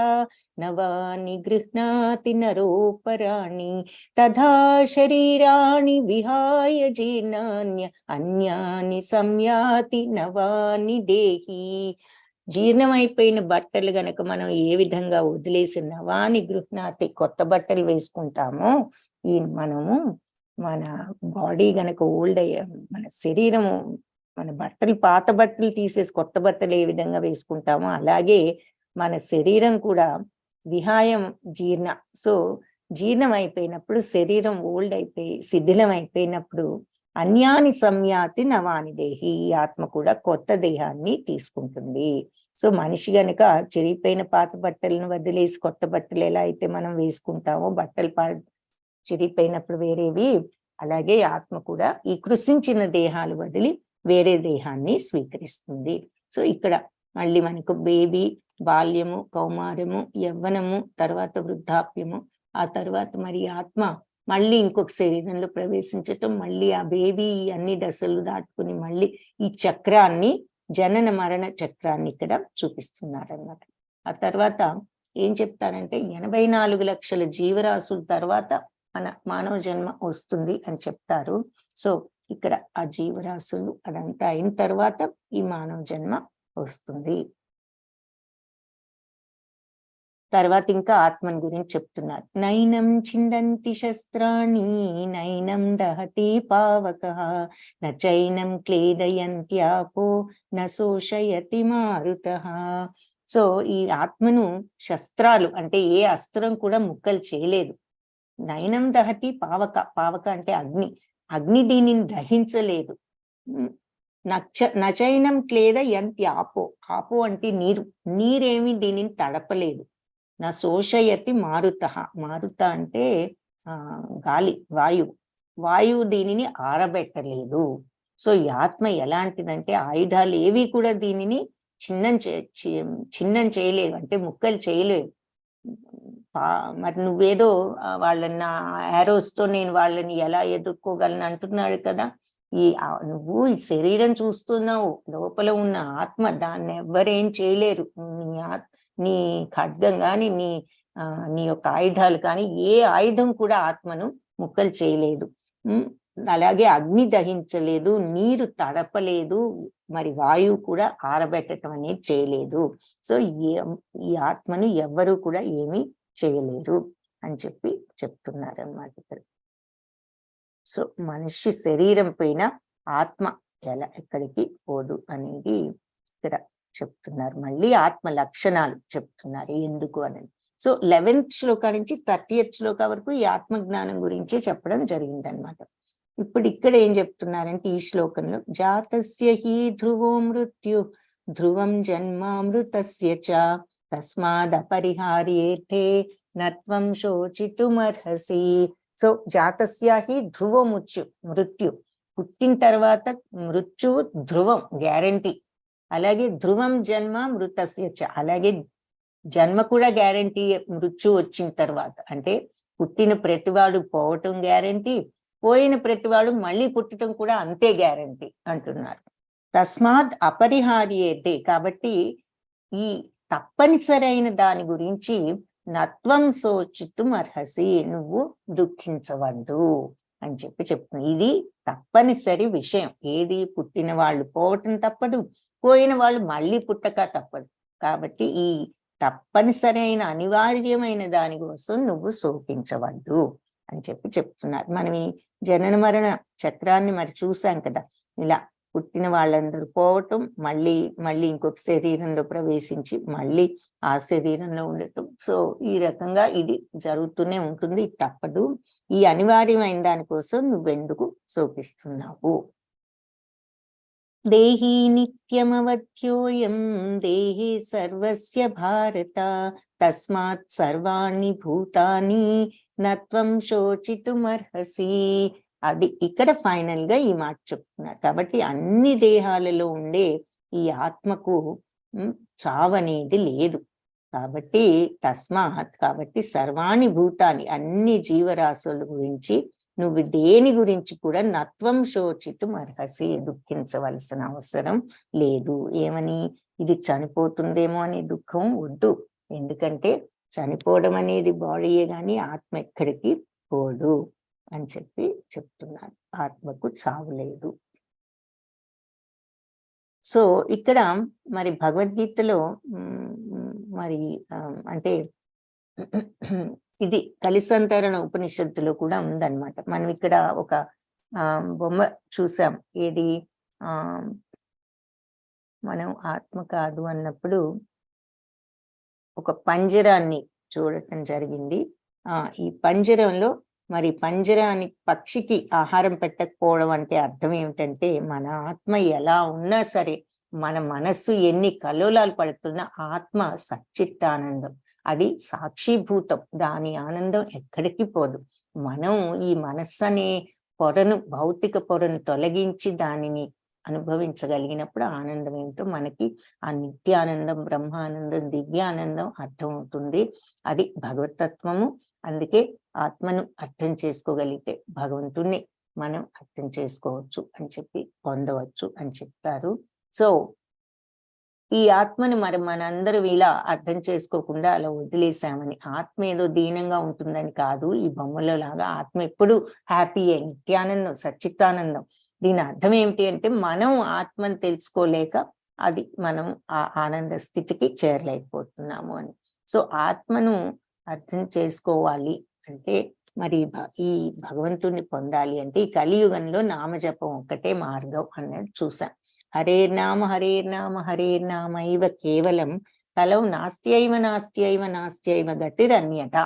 నవాని గృహ్ణాతి నరోపరాణి తథా శరీరాణి విహాయ జీర్ణాన్య అన్యాని సంయాతి నవాని దేహి. జీర్ణమైపోయిన బట్టలు గనక మనం ఏ విధంగా వదిలేసి నవాని గృహ్ణాతి కొత్త బట్టలు వేసుకుంటామో, మనము మన బాడీ గనక ఓల్డ్ అయ్యే, మన శరీరము, మన బట్టలు, పాత బట్టలు తీసేసి కొత్త బట్టలు ఏ విధంగా వేసుకుంటామో అలాగే మన శరీరం కూడా విహాయం జీర్ణ. సో జీర్ణం అయిపోయినప్పుడు, శరీరం ఓల్డ్ అయిపోయి శిథిలం అయిపోయినప్పుడు అన్యాని సంయాతి నవాని దేహి, ఈ ఆత్మ కూడా కొత్త దేహాన్ని తీసుకుంటుంది. సో మనిషి గనక చిరిగిపోయిన పాత బట్టలను వదిలేసి కొత్త బట్టలు ఎలా అయితే మనం వేసుకుంటామో, బట్టలు చిరిగిపోయినప్పుడు వేరేవి, అలాగే ఆత్మ కూడా ఈ కృషించిన దేహాలు వదిలి వేరే దేహాన్ని స్వీకరిస్తుంది. సో ఇక్కడ మళ్ళీ మనకు బేబీ, బాల్యము, కౌమారము, యవ్వనము, తర్వాత వృద్ధాప్యము, ఆ తర్వాత మరి ఆత్మ మళ్ళీ ఇంకొక శరీరంలో ప్రవేశించటం, మళ్ళీ ఆ బేబీ అన్ని దశలు దాటుకుని మళ్ళీ ఈ చక్రాన్ని, జనన మరణ చక్రాన్ని ఇక్కడ చూపిస్తున్నారన్నమాట. ఆ తర్వాత ఏం చెప్తారంటే 84 లక్షల జీవరాశుల తర్వాత మన మానవ జన్మ వస్తుంది అని చెప్తారు. సో ఇక్కడ ఆ జీవరాశులు అదంతా అయిన తర్వాత ఈ మానవ జన్మ వస్తుంది. తర్వాత ఇంకా ఆత్మని గురించి చెప్తున్నారు. నైనం చిందంతి శస్త్రాణి నైనం దహతి పావకః నచైనం క్లేదయంత్యాపో నశోషయతి మారుతః. సో ఈ ఆత్మను శస్త్రాలు అంటే ఏ అస్త్రం కూడా ముక్కలు చేయలేదు. నైనం దహతి పావక, పావక అంటే అగ్ని, అగ్ని దీనిని దహించలేదు. నచైనం క్లేదయంత్యాపో, ఆపో అంటే నీరు, నీరేమి దీనిని తడపలేదు. నా శోషయతి మారుతః, మారుత అంటే గాలి, వాయువు, వాయువు దీనిని ఆరబెట్టలేదు. సో ఈ ఆత్మ ఎలాంటిదంటే ఆయుధాలు ఏవి కూడా దీనిని చిన్నం చేయలేవు, అంటే ముక్కలు చేయలేవు. మరి నువ్వేదో వాళ్ళని నా యారోస్తో నేను వాళ్ళని ఎలా ఎదుర్కోగలను అంటున్నాడు కదా. నువ్వు ఈ శరీరం చూస్తున్నావు, లోపల ఉన్న ఆత్మ, దాన్ని ఎవ్వరేం చేయలేరు. నీ ఖడ్గం కానీ నీ యొక్క ఆయుధాలు కానీ ఏ ఆయుధం కూడా ఆత్మను ముక్కలు చేయలేదు. అలాగే అగ్ని దహించలేదు, నీరు తడపలేదు, మరి వాయువు కూడా ఆరబెట్టడం అనేది చేయలేదు. సో ఈ ఆత్మను ఎవ్వరూ కూడా ఏమీ చేయలేరు అని చెప్తున్నారు అన్నమాట ఇక్కడ. సో మనిషి శరీరం పైన ఆత్మ ఎక్కడికి పోదు అనేది ఇక్కడ చెప్తున్నారు. మళ్ళీ ఆత్మ లక్షణాలు చెప్తున్నారు ఎందుకు అనేది. సో 11th శ్లోకా నుంచి 30th శ్లోకా వరకు ఈ ఆత్మ జ్ఞానం గురించి చెప్పడం జరిగిందనమాట. ఇప్పుడు ఇక్కడ ఏం చెప్తున్నారంటే ఈ శ్లోకంలో జాతస్య హి ధ్రువో మృత్యు ధ్రువం జన్మామృతస్య చ తస్మాదపరిహార్యేతే నత్వం శోచితుమర్హసి. సో జాతస్య హి ధ్రువో మృత్యు, పుట్టిన తర్వాత మృత్యువు ధ్రువం, గ్యారంటీ. అలాగే ధ్రువం జన్మ మృతస్య చ, అలాగే జన్మ కూడా గ్యారంటీ. మృత్యు వచ్చిన తర్వాత అంటే పుట్టిన ప్రతివాడు పోవటం గ్యారంటీ, పోయిన ప్రతివాడు మళ్ళీ పుట్టడం కూడా అంతే గ్యారంటీ అంటున్నారు. తస్మాత్ అపరిహార్యేతే, కాబట్టి ఈ తప్పనిసరైన దాని గురించి నత్వం శోచితుం అర్హసి, నువ్వు దుఃఖించవద్దు అని చెప్తుంది. ఇది తప్పనిసరి విషయం. ఏది? పుట్టిన వాళ్ళు పోవటం తప్పదు, పోయిన వాళ్ళు మళ్ళీ పుట్టక తప్పదు. కాబట్టి ఈ తప్పనిసరైన అనివార్యమైన దాని కోసం నువ్వు శోకించవద్దు అని చెప్తున్నారు. మనం ఈ జనన మరణ చక్రాన్ని మరి చూసాం కదా, ఇలా పుట్టిన వాళ్ళందరూ పోవటం, మళ్ళీ ఇంకొక శరీరంలో ప్రవేశించి మళ్ళీ ఆ శరీరంలో ఉండటం. సో ఈ రకంగా ఇది జరుగుతూనే ఉంటుంది, తప్పదు. ఈ అనివార్యమైన దానికోసం నువ్వెందుకు శోకిస్తున్నావు? దేహి నిత్యమవధ్యోయం దేహి సర్వస్య భారత తస్మాత్ సర్వాణి భూతాని నత్వం శోచితుమర్హసి. అది ఇక్కడ ఫైనల్ గా ఈ మాట చెప్తున్నారు. కాబట్టి అన్ని దేహాలలో ఉండే ఈ ఆత్మకు చావనేది లేదు. కాబట్టి తస్మాత్, కాబట్టి సర్వాణి భూతాన్ని, అన్ని జీవరాశుల గురించి నువ్వు దేని గురించి కూడా నత్వం శోచితుం అర్హసి, దుఃఖించవలసిన అవసరం లేదు. ఏమని? ఇది చనిపోతుందేమో అనే దుఃఖం వద్దు. ఎందుకంటే చనిపోవడం అనేది బాడీయే గాని ఆత్మ ఎక్కడికి పోదు అని చెప్తున్నారు. ఆత్మకు చావు లేదు. సో ఇక్కడ మరి భగవద్గీతలో మరి అంటే ఇది కలిసంతరణ ఉపనిషత్తులో కూడా ఉందన్నమాట. మనం ఇక్కడ ఒక బొమ్మ చూసాం. ఏది? మనం ఆత్మ కాదు అన్నప్పుడు ఒక పంజరాన్ని చూడటం జరిగింది. ఈ పంజరంలో మరి పంజరానికి, పక్షికి ఆహారం పెట్టకపోవడం అంటే అర్థం ఏమిటంటే, మన ఆత్మ ఎలా ఉన్నా సరే, మన మనస్సు ఎన్ని కల్లోలాలు పడుతున్నా ఆత్మ సచ్చిత్తానందం, అది సాక్షిభూతం. దాని ఆనందం ఎక్కడికి పోదు. మనం ఈ మనస్సు అనే పొరను, భౌతిక పొరను తొలగించి దానిని అనుభవించగలిగినప్పుడు ఆనందం ఏంటో మనకి ఆ నిత్యానందం, బ్రహ్మానందం, దివ్యానందం అర్థమవుతుంది. అది భగవతత్వము. అందుకే ఆత్మను అర్థం చేసుకోగలిగితే భగవంతుణ్ణి మనం అర్థం చేసుకోవచ్చు అని చెప్పి పొందవచ్చు అని చెప్తారు. సో ఈ ఆత్మను మరి మనందరం ఇలా అర్థం చేసుకోకుండా అలా వదిలేసామని, ఆత్మ ఏదో దీనంగా ఉంటుందని కాదు. ఈ బొమ్మలో లాగా ఆత్మ ఎప్పుడు హ్యాపీయే, నిత్యానందం, సచ్చిత్తానందం. దీని అర్థం ఏమిటి అంటే, మనం ఆత్మను తెలుసుకోలేక అది మనం ఆ ఆనంద స్థితికి చేరలేకపోతున్నాము అని. సో ఆత్మను అర్థం చేసుకోవాలి అంటే, మరి ఈ భగవంతుణ్ణి పొందాలి అంటే ఈ కలియుగంలో నామజపం ఒక్కటే మార్గం అన్నది చూసాం. హరేర్నామ హరేర్నామ హరేర్నామైవ కేవలం కలౌ నాస్త్యైవ నాస్త్యైవ నాస్త్యైవ గతిరన్యత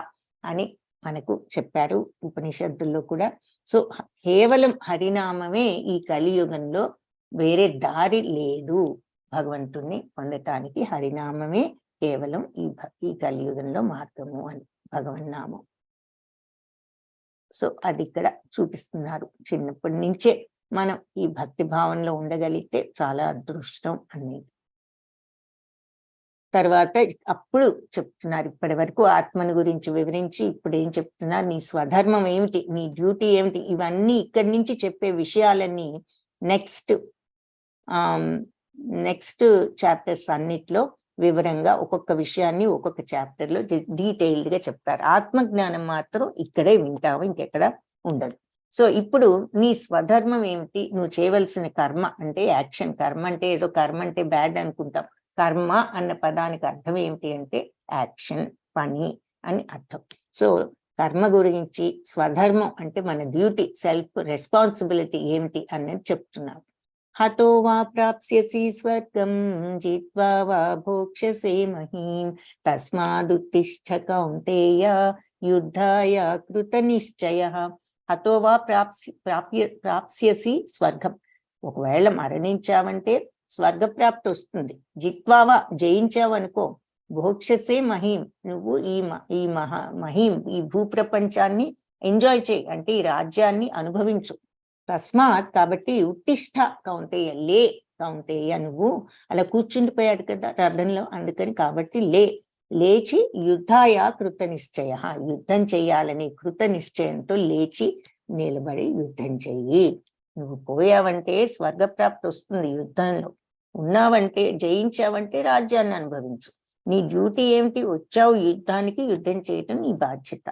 అని మనకు చెప్పారు ఉపనిషత్తుల్లో కూడా. సో కేవలం హరినామమే ఈ కలియుగంలో, వేరే దారి లేదు భగవంతుణ్ణి పొందటానికి. హరినామమే కేవలం ఈ కలియుగంలో మార్గము అని భగవన్నామం. సో అది ఇక్కడ చూపిస్తున్నారు. చిన్నప్పటి నుంచే మనం ఈ భక్తి భావంలో ఉండగలిగితే చాలా అదృష్టం అనేది. తర్వాత అప్పుడు చెప్తున్నారు, ఇప్పటి వరకు ఆత్మను గురించి వివరించి ఇప్పుడు ఏం చెప్తున్నారు, నీ స్వధర్మం ఏమిటి, నీ డ్యూటీ ఏమిటి, ఇవన్నీ ఇక్కడి నుంచి చెప్పే విషయాలన్నీ నెక్స్ట్ చాప్టర్స్ అన్నిట్లో వివరంగా ఒక్కొక్క విషయాన్ని ఒక్కొక్క చాప్టర్ లో డీటెయిల్డ్ గా చెప్తారు. ఆత్మజ్ఞానం మాత్రం ఇక్కడే వింటావు, ఇంకెక్కడ ఉండదు. సో ఇప్పుడు నీ స్వధర్మం ఏమిటి, నువ్వు చేయవలసిన కర్మ అంటే యాక్షన్. కర్మ అంటే ఏదో కర్మ అంటే బ్యాడ్ అనుకుంటాం. కర్మ అన్న పదానికి అర్థం ఏమిటి అంటే యాక్షన్, పని అని అర్థం. సో కర్మ గురించి, స్వధర్మం అంటే మన డ్యూటీ, సెల్ఫ్ రెస్పాన్సిబిలిటీ ఏమిటి అన్నది చెప్తున్నారు. హతో వా ప్రాప్స్యసి స్వర్గం జిత్వా వా భోక్ష్యసే మహీం తస్మాదుత్తిష్ఠ కౌంతేయ యుద్ధాయ కృత నిశ్చయః. హతో వా ప్రాప్స్యసి స్వర్గం, ఒకవేళ మరణించావంటే స్వర్గప్రాప్తి వస్తుంది. జిత్వావా, జయించావనుకో, భోక్ష్యసే మహీం, నువ్వు ఈ మహీం, ఈ భూప్రపంచాన్ని ఎంజాయ్ చేయి, అంటే ఈ రాజ్యాన్ని అనుభవించు. తస్మాత్, కాబట్టి ఉత్తిష్ఠ కౌంతేయ, లే కౌంతేయ, నువ్వు అలా కూర్చుండిపోయాడు కదా రథంలో, అందుకని కాబట్టి లేచి యుద్ధాయ కృత నిశ్చయ, యుద్ధం చెయ్యాలని కృత నిశ్చయంతో లేచి నిలబడి యుద్ధం చెయ్యి. నువ్వు పోయావంటే స్వర్గప్రాప్తి వస్తుంది, యుద్ధంలో ఉన్నావంటే, జయించావంటే రాజ్యాన్ని అనుభవించు. నీ డ్యూటీ ఏమిటి, వచ్చావు యుద్ధానికి, యుద్ధం చేయటం నీ బాధ్యత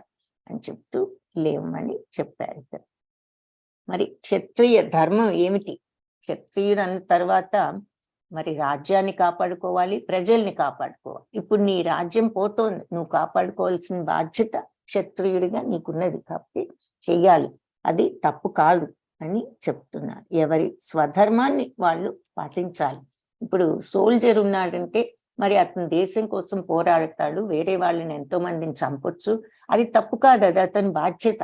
అని చెప్తూ లేవమని చెప్పారు. మరి క్షత్రియ ధర్మం ఏమిటి, క్షత్రియుడు అన్న తర్వాత మరి రాజ్యాన్ని కాపాడుకోవాలి, ప్రజల్ని కాపాడుకోవాలి. ఇప్పుడు నీ రాజ్యం పోతోంది, నువ్వు కాపాడుకోవాల్సిన బాధ్యత క్షత్రియుడిగా నీకున్నది, కాబట్టి చెయ్యాలి, అది తప్పు కాదు అని చెప్తున్నారు. ఎవరి స్వధర్మాన్ని వాళ్ళు పాటించాలి. ఇప్పుడు సోల్జర్ ఉన్నాడంటే మరి అతను దేశం కోసం పోరాడతాడు, వేరే వాళ్ళని ఎంతో మందిని చంపొచ్చు, అది తప్పు కాదు, అది అతని బాధ్యత.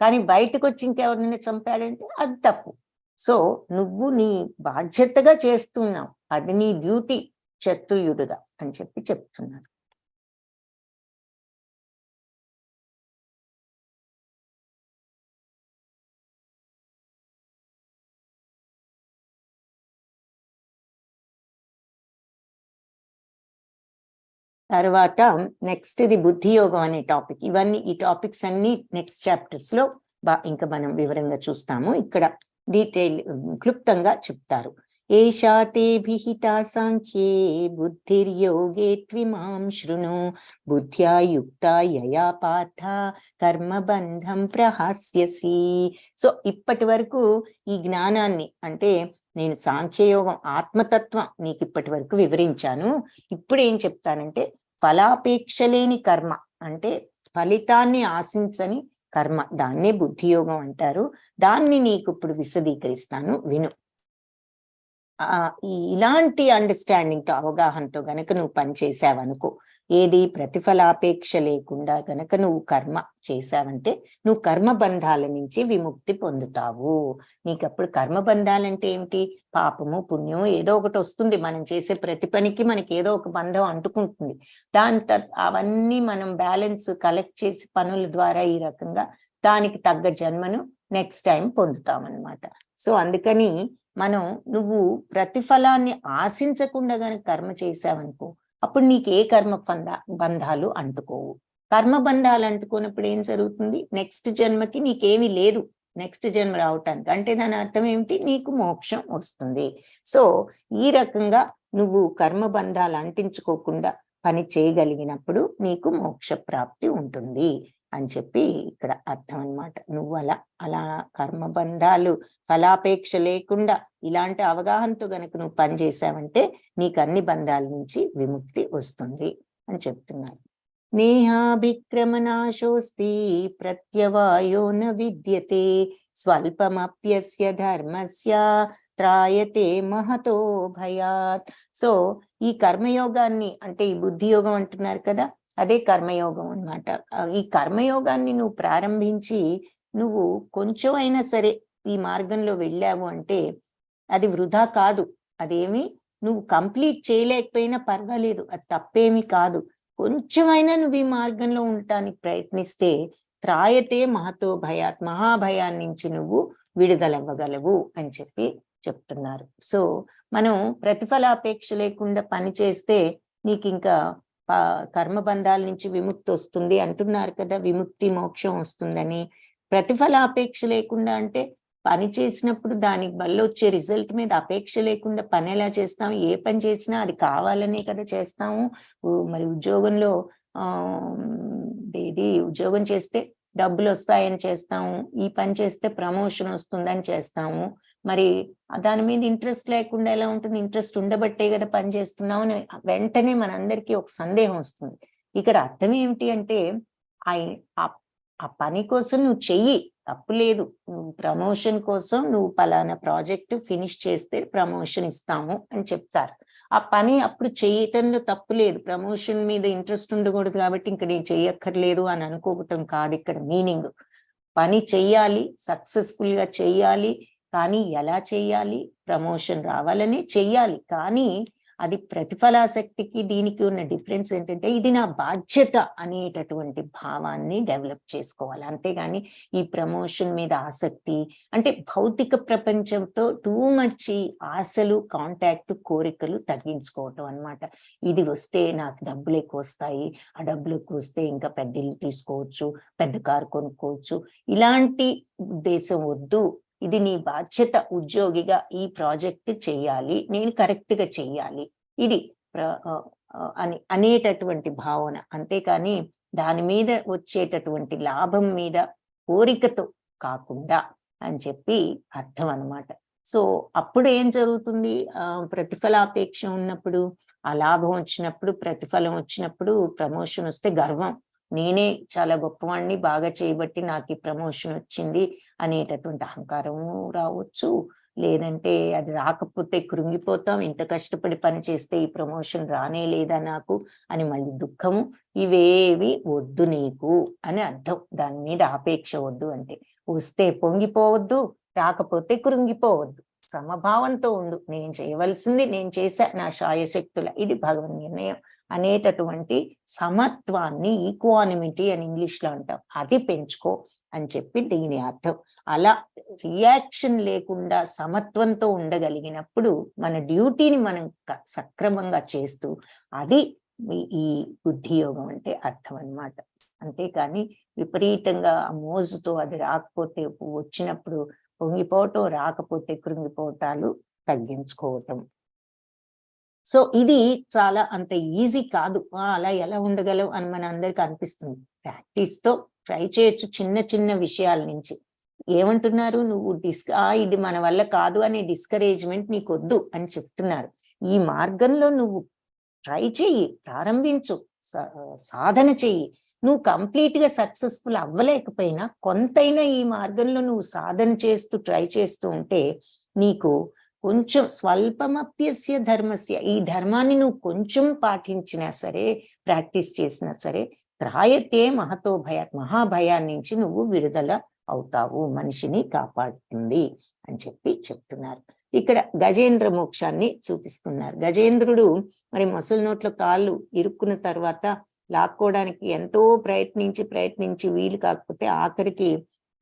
కానీ బయటకు వచ్చి ఇంకెవరినైనా చంపాడంటే అది తప్పు. సో నువ్వు నీ బాధ్యతగా చేస్తున్నావు, అది నీ డ్యూటీ క్షత్రియుడుగా అని చెప్పి చెప్తున్నారు. తర్వాత నెక్స్ట్ ఇది బుద్ధి యోగం అనే టాపిక్. ఈ టాపిక్స్ అన్ని నెక్స్ట్ చాప్టర్స్ లో ఇంకా మనం వివరంగా చూస్తాము. ఇక్కడ క్లుప్తంగా చెప్తారు. ఏషా తే విహితా సాంఖ్యే బుద్ధిర్యోగే త్విమాం శృణు బుద్ధ్యా యుక్తా యయా పార్థ కర్మబంధం ప్రహాస్యసి. సో ఇప్పటి వరకు ఈ జ్ఞానాన్ని, అంటే నేను సాంఖ్యయోగం, ఆత్మతత్వం నీకు ఇప్పటి వరకు వివరించాను. ఇప్పుడు ఏం చెప్తానంటే ఫలాపేక్ష లేని కర్మ, అంటే ఫలితాన్ని ఆశించని కర్మ, దాన్నే బుద్ధియోగం అంటారు. దాన్ని నీకు ఇప్పుడు విశదీకరిస్తాను, విను. ఇలాంటి అండర్స్టాండింగ్తో, అవగాహనతో గనక నువ్వు పని చేసావనుకో, ఏది ప్రతిఫలాపేక్ష లేకుండా గనక నువ్వు కర్మ చేసావంటే నువ్వు కర్మబంధాల నుంచి విముక్తి పొందుతావు. నీకు అప్పుడు కర్మబంధాలంటే ఏమిటి, పాపము పుణ్యము ఏదో ఒకటి వస్తుంది, మనం చేసే ప్రతి పనికి మనకి ఏదో ఒక బంధం అంటుకుంటుంది. అవన్నీ మనం బ్యాలెన్స్ కలెక్ట్ చేసి పనుల ద్వారా ఈ రకంగా దానికి తగ్గ జన్మను నెక్స్ట్ టైం పొందుతామన్నమాట. సో అందుకని నువ్వు ప్రతిఫలాన్ని ఆశించకుండా గనక కర్మ చేసావనుకో, అప్పుడు నీకు ఏ కర్మ బంధాలు అంటుకోవు. కర్మబంధాలు అంటుకున్నప్పుడు ఏం జరుగుతుంది? నెక్స్ట్ జన్మకి నీకేమీ లేదు, నెక్స్ట్ జన్మ రావటానికి. అంటే దాని అర్థం ఏమిటి? నీకు మోక్షం వస్తుంది. సో ఈ రకంగా నువ్వు కర్మబంధాలు అంటించుకోకుండా పని చేయగలిగినప్పుడు నీకు మోక్ష ప్రాప్తి ఉంటుంది అని చెప్పి ఇక్కడ అర్థం అన్నమాట. నువ్వు అలా కర్మబంధాలు ఫలాపేక్ష లేకుండా ఇలాంటి అవగాహనతో గనక నువ్వు పని చేసావంటే నీకు అన్ని బంధాల నుంచి విముక్తి వస్తుంది అని చెప్తున్నారు. నేహాభిక్రమనాశోస్తి ప్రత్యవాయో న విద్యతే స్వల్పమప్యస్య ధర్మస్య త్రాయతే మహతో భయాత్. సో ఈ కర్మయోగాన్ని అంటే ఈ బుద్ధి యోగం అంటున్నారు కదా, అదే కర్మయోగం అన్నమాట. ఈ కర్మయోగాన్ని నువ్వు ప్రారంభించి నువ్వు కొంచెం అయినా సరే ఈ మార్గంలో వెళ్ళావు అంటే అది వృధా కాదు. అదేమి నువ్వు కంప్లీట్ చేయలేకపోయినా పర్వాలేదు, అది తప్పేమి కాదు. కొంచెమైనా నువ్వు ఈ మార్గంలో ఉండటానికి ప్రయత్నిస్తే త్రాయతే మహతో భయాత్, మహాభయాన్ని నుంచి నువ్వు విడుదలవ్వగలవు అని చెప్పి చెప్తున్నారు. సో మనం ప్రతిఫలాపేక్ష లేకుండా పని చేస్తే నీకు ఇంకా కర్మబంధాల నుంచి విముక్తి వస్తుంది అంటున్నారు కదా, విముక్తి మోక్షం వస్తుందని. ప్రతిఫలాపేక్ష లేకుండా అంటే పని చేసినప్పుడు దానికి వల్ల వచ్చే రిజల్ట్ మీద అపేక్ష లేకుండా పని ఎలా చేస్తాము? ఏ పని చేసినా అది కావాలనే కదా చేస్తాము. మరి ఉద్యోగంలో ఉద్యోగం చేస్తే డబ్బులు వస్తాయని చేస్తాము, ఈ పని చేస్తే ప్రమోషన్ వస్తుందని చేస్తాము. మరి దాని మీద ఇంట్రెస్ట్ లేకుండా ఎలా ఉంటుంది? ఇంట్రెస్ట్ ఉండబట్టే కదా పని చేస్తున్నాము అని వెంటనే మనందరికీ ఒక సందేహం వస్తుంది. ఇక్కడ అర్థం ఏమిటి అంటే ఆ పని కోసం నువ్వు చెయ్యి, తప్పు లేదు. నువ్వు ప్రమోషన్ కోసం నువ్వు పలానా ప్రాజెక్ట్ ఫినిష్ చేస్తే ప్రమోషన్ ఇస్తాము అని చెప్తారు. ఆ పని అప్పుడు చేయటంలో తప్పు లేదు. ప్రమోషన్ మీద ఇంట్రెస్ట్ ఉండకూడదు కాబట్టి ఇంక నేను చెయ్యక్కర్లేదు అని అనుకోవటం కాదు ఇక్కడ మీనింగ్. పని చెయ్యాలి, సక్సెస్ఫుల్ గా చెయ్యాలి, కానీ ఎలా చెయ్యాలి? ప్రమోషన్ రావాలని చెయ్యాలి. కానీ అది ప్రతిఫలాసక్తికి దీనికి ఉన్న డిఫరెన్స్ ఏంటంటే ఇది నా బాధ్యత అనేటటువంటి భావాన్ని డెవలప్ చేసుకోవాలి. అంతేగాని ఈ ప్రమోషన్ మీద ఆసక్తి అంటే భౌతిక ప్రపంచంతో టూ మచ్ ఆశలు, కాంటాక్ట్, కోరికలు తగ్గించుకోవటం అన్నమాట. ఇది వస్తే నాకు డబ్బులు ఎక్కువ వస్తాయి, ఆ డబ్బులు ఎక్కువ వస్తే ఇంకా పెద్ద ఇల్లు తీసుకోవచ్చు, పెద్ద కారు కొనుక్కోవచ్చు, ఇలాంటి ఉద్దేశం వద్దు. ఇది నీ బాధ్యత, ఉద్యోగిగా ఈ ప్రాజెక్ట్ చెయ్యాలి, నేను కరెక్ట్ గా చెయ్యాలి, ఇది అనేటటువంటి భావన. అంతేకాని దాని మీద వచ్చేటటువంటి లాభం మీద కోరికతో కాకుండా అని చెప్పి అర్థం అన్నమాట. సో అప్పుడు ఏం జరుగుతుంది? ప్రతిఫలాపేక్ష ఉన్నప్పుడు, ఆ లాభం వచ్చినప్పుడు, ప్రతిఫలం వచ్చినప్పుడు, ప్రమోషన్ వస్తే గర్వం, నేనే చాలా గొప్పవాణ్ణి, బాగా చేయబట్టి నాకు ఈ ప్రమోషన్ వచ్చింది అనేటటువంటి అహంకారము రావచ్చు. లేదంటే అది రాకపోతే కృంగిపోతాం, ఇంత కష్టపడి పని చేస్తే ఈ ప్రమోషన్ రానే లేదా నాకు అని మళ్ళీ దుఃఖము. ఇవేవి వద్దు నీకు అని అర్థం. దాని మీద ఆపేక్ష వద్దు అంటే. వస్తే పొంగిపోవద్దు, రాకపోతే కృంగిపోవద్దు, సమభావంతో ఉండు. నేను చేయవలసింది నేను చేశా నా శాయశక్తుల, ఇది భగవన్ నిర్ణయం అనేటటువంటి సమత్వాన్ని, ఈక్వానిమిటీ అని ఇంగ్లీష్ లో అంటాం, అది పెంచుకో అని చెప్పి దీని అర్థం. అలా రియాక్షన్ లేకుండా సమత్వంతో ఉండగలిగినప్పుడు మన డ్యూటీని మనం సక్రమంగా చేస్తూ, అది ఈ బుద్ధి యోగం అంటే అర్థం అన్నమాట. అంతేకాని విపరీతంగా మోజుతో అది రాకపోతే వచ్చినప్పుడు పొంగిపోవటం, రాకపోతే కృంగిపోవటాలు తగ్గించుకోవటం. సో ఇది చాలా అంత ఈజీ కాదు. అలా ఎలా ఉండగలవు అని మన అందరికి అనిపిస్తుంది. ప్రాక్టీస్ తో ట్రై చేయొచ్చు చిన్న చిన్న విషయాల నుంచి. ఏమంటున్నారు? నువ్వు ఇది మన వల్ల కాదు అనే డిస్కరేజ్మెంట్ నీకు వద్దు అని చెప్తున్నారు. ఈ మార్గంలో నువ్వు ట్రై చెయ్యి, ప్రారంభించు, సాధన చెయ్యి. నువ్వు కంప్లీట్ గా సక్సెస్ఫుల్ అవ్వలేకపోయినా కొంతైనా ఈ మార్గంలో నువ్వు సాధన చేస్తూ ట్రై చేస్తూ ఉంటే నీకు కొంచెం స్వల్పమప్యస్య ధర్మస్య, ఈ ధర్మాన్ని నువ్వు కొంచెం పాటించినా సరే, ప్రాక్టీస్ చేసినా సరే, త్రాయతే మహతో భయాత్, మహాభయాన్ని నుంచి నువ్వు విడుదల అవుతావు, మనిషిని కాపాడుతుంది అని చెప్పి చెప్తున్నారు. ఇక్కడ గజేంద్ర మోక్షాన్ని చూపిస్తున్నారు. గజేంద్రుడు మరి మొసలి నోట్లో కాళ్ళు ఇరుక్కున్న తర్వాత లాక్కోవడానికి ఎంతో ప్రయత్నించి వీలు కాకపోతే ఆఖరికి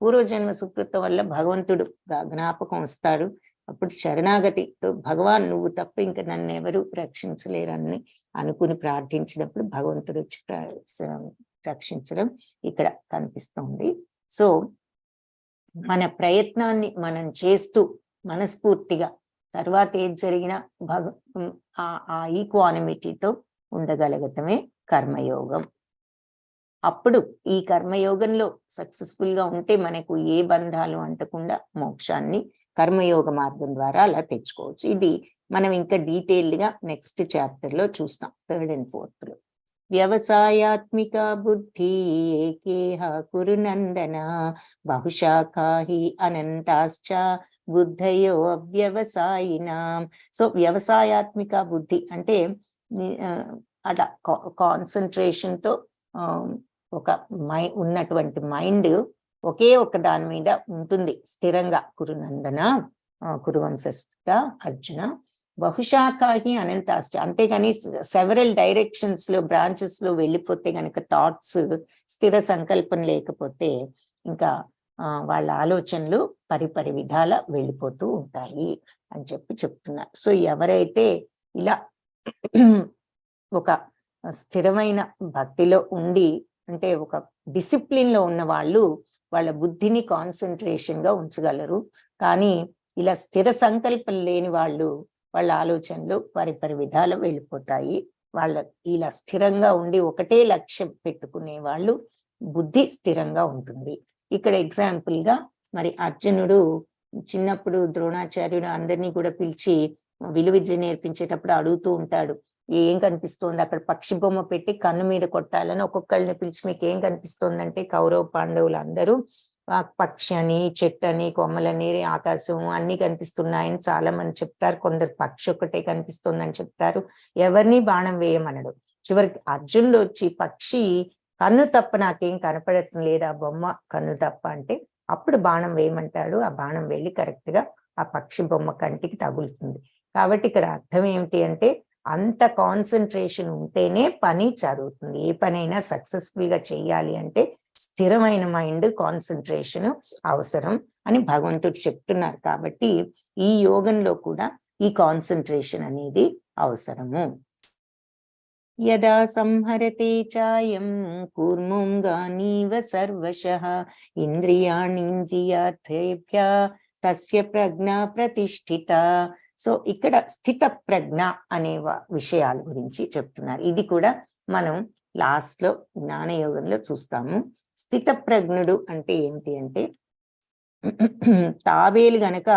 పూర్వజన్మ సుకృతం వల్ల భగవంతుడు జ్ఞాపకం వస్తాడు. అప్పుడు శరణాగతితో భగవాన్ నువ్వు తప్ప ఇంకా నన్ను ఎవరు రక్షించలేరని అనుకుని ప్రార్థించినప్పుడు భగవంతుడు వచ్చి రక్షించడం ఇక్కడ కనిపిస్తుంది. సో మన ప్రయత్నాన్ని మనం చేస్తూ మనస్ఫూర్తిగా తర్వాత ఏది జరిగినా ఆ ఈక్వానిమిటీతో ఉండగలగటమే కర్మయోగం. అప్పుడు ఈ కర్మయోగంలో సక్సెస్ఫుల్ గా ఉంటే మనకు ఏ బంధాలు అంటకుండా మోక్షాన్ని కర్మయోగ మార్గం ద్వారా అలా తెచ్చుకోవచ్చు. ఇది మనం ఇంకా డీటెయిల్డ్ గా నెక్స్ట్ చాప్టర్ లో చూస్తాం, 3rd and 4th లో. వ్యవసాయాత్మిక బుద్ధి ఏకేహ కురునందన బహుశాఖాహి అనంతాశ్చ బుద్ధయో అవ్యవసాయినాం. సో వ్యవసాయాత్మిక బుద్ధి అంటే అట్లా కాన్సన్ట్రేషన్ తో ఒక ఉన్నటువంటి మైండ్ ఒకే ఒక దాని మీద ఉంటుంది స్థిరంగా. కురునందన, కురువంశస్థ అర్జున, బహుశాఖాహి అనంతాశ్చ, అంతేగాని సెవరల్ డైరెక్షన్స్ లో బ్రాంచెస్ లో వెళ్ళిపోతే గనక థాట్స్ స్థిర సంకల్పం లేకపోతే ఇంకా వాళ్ళ ఆలోచనలు పరిపరి విధాల వెళ్ళిపోతూ ఉంటాయి అని చెప్తున్నారు. సో ఎవరైతే ఇలా ఒక స్థిరమైన భక్తిలో ఉండి అంటే ఒక డిసిప్లిన్ లో ఉన్న వాళ్ళు వాళ్ళ బుద్ధిని కాన్సన్ట్రేషన్ గా ఉంచగలరు. కానీ ఇలా స్థిర సంకల్పం లేని వాళ్ళు వాళ్ళ ఆలోచనలు పరిపరి విధాలు వెళ్ళిపోతాయి. వాళ్ళ ఇలా స్థిరంగా ఉండి ఒకటే లక్ష్యం పెట్టుకునే వాళ్ళు బుద్ధి స్థిరంగా ఉంటుంది. ఇక్కడ ఎగ్జాంపుల్ గా మరి అర్జునుడు చిన్నప్పుడు ద్రోణాచార్యుడు అందరినీ కూడా పిలిచి విలువిద్య నేర్పించేటప్పుడు అడుగుతూ ఉంటాడు, ఏం కనిపిస్తోంది అక్కడ? పక్షి బొమ్మ పెట్టి కన్ను మీద కొట్టాలని ఒక్కొక్కరిని పిలిచి మీకు ఏం కనిపిస్తోందంటే కౌరవ పాండవులు అందరూ పక్షి అని, చెట్టు అని, కొమ్మలని, ఆకాశం అన్ని కనిపిస్తున్నాయని చాలా మంది చెప్తారు. కొందరు పక్షి ఒకటే కనిపిస్తుందని చెప్తారు. ఎవరిని బాణం వేయమనడు. చివరికి అర్జునుడు వచ్చి పక్షి కన్ను తప్ప నాకేం కనపడటం లేదు, ఆ బొమ్మ కన్ను తప్ప అంటే అప్పుడు బాణం వేయమంటాడు. ఆ బాణం వెళ్ళి కరెక్ట్ గా ఆ పక్షి బొమ్మ కంటికి తగులుతుంది. కాబట్టి ఇక్కడ అర్థం ఏమిటి అంటే అంత కాన్సన్ట్రేషన్ ఉంటేనే పని జరుగుతుంది. ఏ పనైనా సక్సెస్ఫుల్ గా చెయ్యాలి అంటే స్థిరమైన మైండ్, కాన్సన్ట్రేషన్ అవసరం అని భగవంతుడు చెప్తున్నారు. కాబట్టి ఈ యోగంలో కూడా ఈ కాన్సన్ట్రేషన్ అనేది అవసరము. యదా సంహరతే చాయం కూర్ముంగానీవ సర్వశః ఇంద్రియాణీంద్రియార్థేభ్య తస్య ప్రజ్ఞ ప్రతిష్ఠిత. సో ఇక్కడ స్థిత ప్రజ్ఞ అనే విషయాల గురించి చెప్తున్నారు. ఇది కూడా మనం లాస్ట్ లో జ్ఞానయోగంలో చూస్తాము. స్థిత ప్రజ్ఞుడు అంటే ఏమిటి అంటే తాబేలు గనక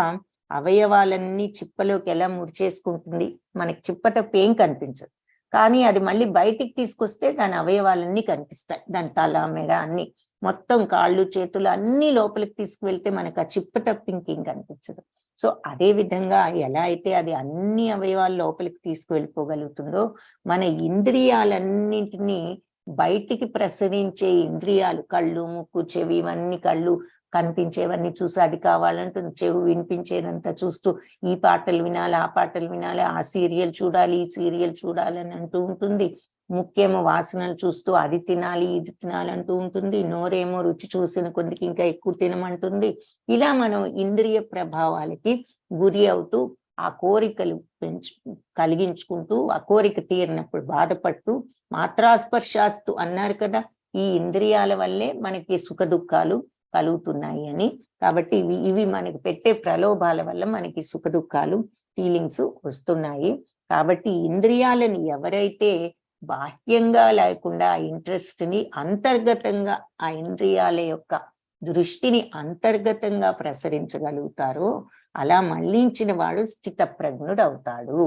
అవయవాలన్నీ చిప్పలోకి ఎలా ముడిచేసుకుంటుంది, మనకి చిప్ప తప్ప ఏం కనిపించదు. కానీ అది మళ్ళీ బయటికి తీసుకొస్తే దాని అవయవాలన్నీ కనిపిస్తాయి. దాని తల, మెడ అన్ని మొత్తం కాళ్ళు, చేతులు అన్ని లోపలికి తీసుకువెళ్తే మనకు ఆ చిప్ప తప్ప ఇంకేం కనిపించదు. సో అదే విధంగా ఎలా అయితే అది అన్ని అవయవాలు లోపలికి తీసుకువెళ్ళిపోగలుగుతుందో మన ఇంద్రియాలన్నింటినీ బయటికి ప్రసరించే ఇంద్రియాలు, కళ్ళు, ముక్కు, చెవి, ఇవన్నీ కళ్ళు కనిపించేవన్నీ చూసి అది కావాలంటుంది, చెవి వినిపించేదంతా చూస్తూ ఈ పాటలు వినాలి, ఆ పాటలు వినాలి, ఆ సీరియల్ చూడాలి, ఈ సీరియల్ చూడాలని అంటూ ఉంటుంది. ముఖ్యేమో వాసనలు చూస్తూ అది తినాలి, ఇది తినాలంటూ ఉంటుంది. నోరేమో రుచి చూసిన కొద్దికి ఇంకా ఎక్కువ తినమంటుంది. ఇలా మనం ఇంద్రియ ప్రభావాలకి గురి అవుతూ ఆ కోరికలు కలిగించుకుంటూ ఆ కోరిక తీరినప్పుడు బాధపడుతూ మాత్రాస్పర్శాస్తు అన్నారు కదా, ఈ ఇంద్రియాల వల్లే మనకి సుఖ దుఃఖాలు కలుగుతున్నాయి అని. కాబట్టి ఇవి మనకి పెట్టే ప్రలోభాల వల్ల మనకి సుఖ దుఃఖాలు ఫీలింగ్స్ వస్తున్నాయి. కాబట్టి ఇంద్రియాలని ఎవరైతే బాహ్యంగా లేకుండా ఇంట్రెస్ట్ ని అంతర్గతంగా ఆ ఇంద్రియాల యొక్క దృష్టిని అంతర్గతంగా ప్రసరించగలుగుతారో అలా మళ్లించిన వాడు స్థిత ప్రజ్ఞుడు అవుతాడు